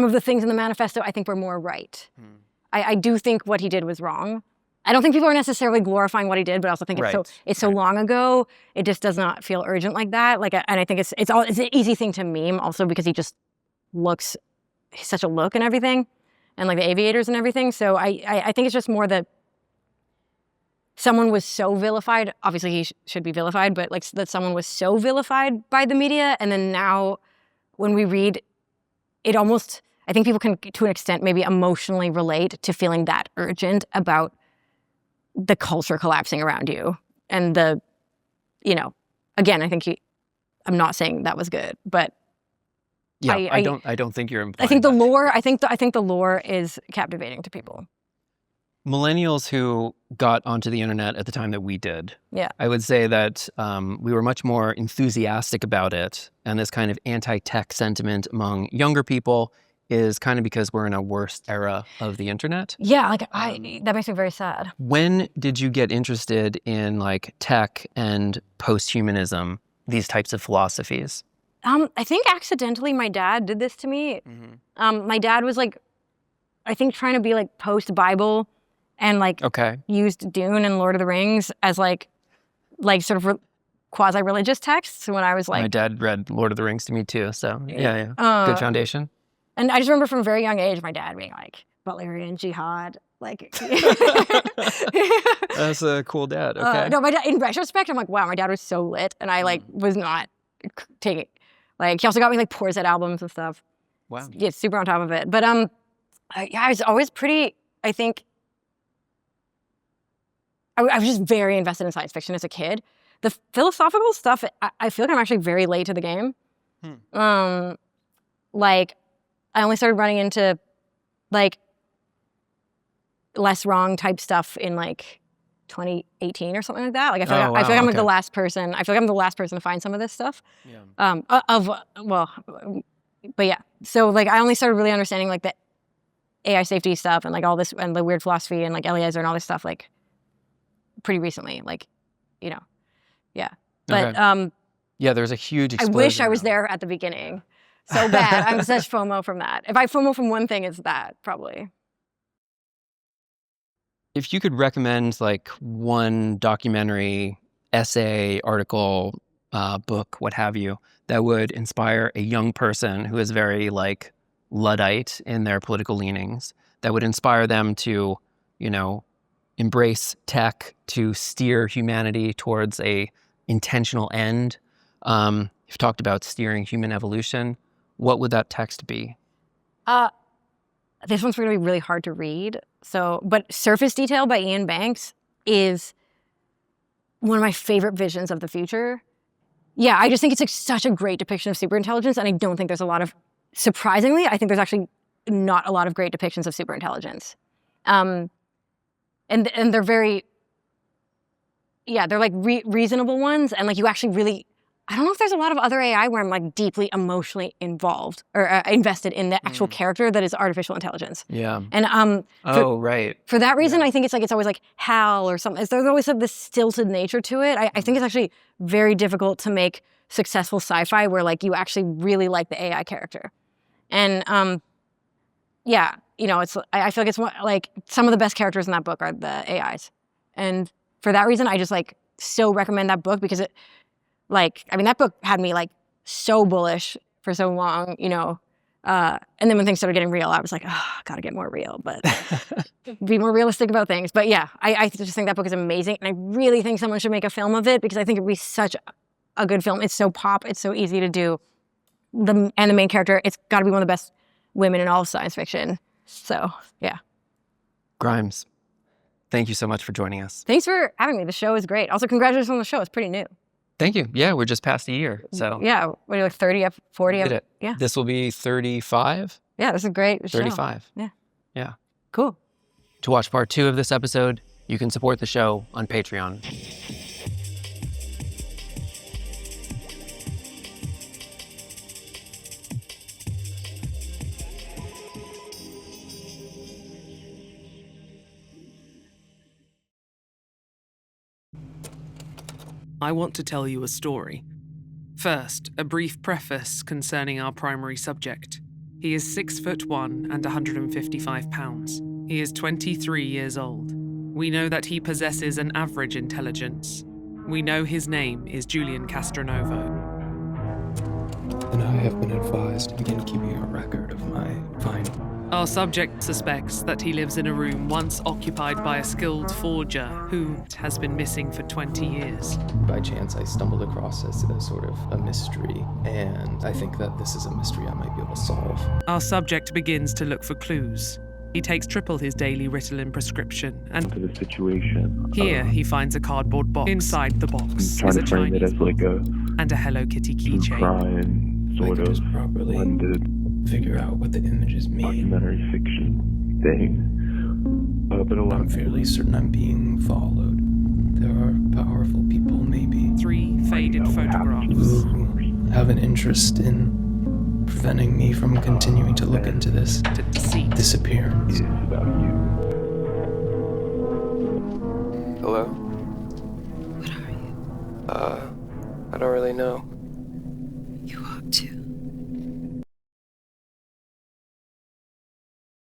of the things in the manifesto I think were more right. I do think what he did was wrong. I don't think people are necessarily glorifying what he did, but I also think it's so long ago, it just does not feel urgent like that. Like, and I think it's an easy thing to meme also because he just looks, he's such a look and everything, and like the aviators and everything. So I think it's just more that someone was so vilified. Obviously, he should be vilified, but like that someone was so vilified by the media, and then now when we read it, almost I think people can, to an extent, maybe emotionally relate to feeling that urgent about the culture collapsing around you, and the, you know, again, I think I'm not saying that was good, but. Yeah, I don't think you're implying I think the lore. I think the lore is captivating to people. Millennials who got onto the internet at the time that we did, I would say that we were much more enthusiastic about it, and this kind of anti-tech sentiment among younger people is kind of because we're in a worse era of the internet. Yeah, like that makes me very sad. When did you get interested in like tech and post-humanism, these types of philosophies? I think accidentally my dad did this to me. My dad was like, I think trying to be like post-Bible and like used Dune and Lord of the Rings as like sort of quasi-religious texts when I was like... My dad read Lord of the Rings to me too, so yeah. Good foundation. And I just remember from a very young age, my dad being like, Butlerian jihad, like... That's a cool dad, okay. No, my dad, in retrospect, I'm like, wow, my dad was so lit, and I like was not taking... Like, he also got me like Porzet albums and stuff. Wow. Yeah, super on top of it. But I was always pretty, I think, I was just very invested in science fiction as a kid. The philosophical stuff, I feel like I'm actually very late to the game. Like, I only started running into like less wrong type stuff in like 2018 or something like that. Like I feel like I'm like the last person. I feel like I'm the last person to find some of this stuff. Yeah. But yeah. So like I only started really understanding like the AI safety stuff and like all this and the weird philosophy and like Eliezer and all this stuff like pretty recently. Like, you know, yeah. But yeah, there's a huge explosion. I wish I was there at the beginning. So bad. I'm such FOMO from that. If I FOMO from one thing, it's that probably. If you could recommend like one documentary, essay, article, book, what have you, that would inspire a young person who is very like Luddite in their political leanings, that would inspire them to, you know, embrace tech, to steer humanity towards a intentional end. You've talked about steering human evolution. What would that text be? This one's going to be really hard to read. But Surface Detail by Ian Banks is one of my favorite visions of the future. Yeah, I just think it's like such a great depiction of superintelligence, and I don't think there's a lot of, surprisingly, I think there's actually not a lot of great depictions of superintelligence. And they're very, yeah, they're like reasonable ones, and like you actually really, I don't know if there's a lot of other AI where I'm like deeply emotionally involved or invested in the actual character that is artificial intelligence. Yeah. And for that reason, I think it's always like HAL or something. There's always this stilted nature to it. I think it's actually very difficult to make successful sci-fi where like you actually really like the AI character. And yeah, you know, I feel like it's like some of the best characters in that book are the AIs. And for that reason, I just like so recommend that book because it, like, I mean, that book had me like so bullish for so long, you know. And then when things started getting real, I was like, oh, gotta get more real, but be more realistic about things. But yeah, I just think that book is amazing. And I really think someone should make a film of it because I think it'd be such a good film. It's so pop. It's so easy to do. And the main character, it's got to be one of the best women in all of science fiction. So, yeah. Grimes, thank you so much for joining us. Thanks for having me. The show is great. Also, congratulations on the show. It's pretty new. Thank you. Yeah, we're just past a year. So yeah, what are you, like 30 up, 40 up? Yeah. This will be 35. Yeah, this is a great show. 35. Yeah. Yeah. Cool. To watch part 2 of this episode, you can support the show on Patreon. I want to tell you a story. First, a brief preface concerning our primary subject. He is 6'1" and 155 pounds. He is 23 years old. We know that he possesses an average intelligence. We know his name is Julian Castronovo. And I have been advised to begin keeping a record of my findings. Our subject suspects that he lives in a room once occupied by a skilled forger who has been missing for 20 years. By chance, I stumbled across this as sort of a mystery, and I think that this is a mystery I might be able to solve. Our subject begins to look for clues. He takes triple his daily Ritalin prescription, and to the situation. Here he finds a cardboard box. Inside the box Trying is a to frame it Chinese as like a and a Hello Kitty true keychain. crime I sort could of just properly blended figure out what the images mean. documentary fiction thing. But a lot I'm of fairly certain I'm being followed. There are powerful people, maybe, 3 faded photographs. who have an interest in preventing me from continuing to look into this To deceit. disappearance. is about you. Hello? What are you? I don't really know. You ought to.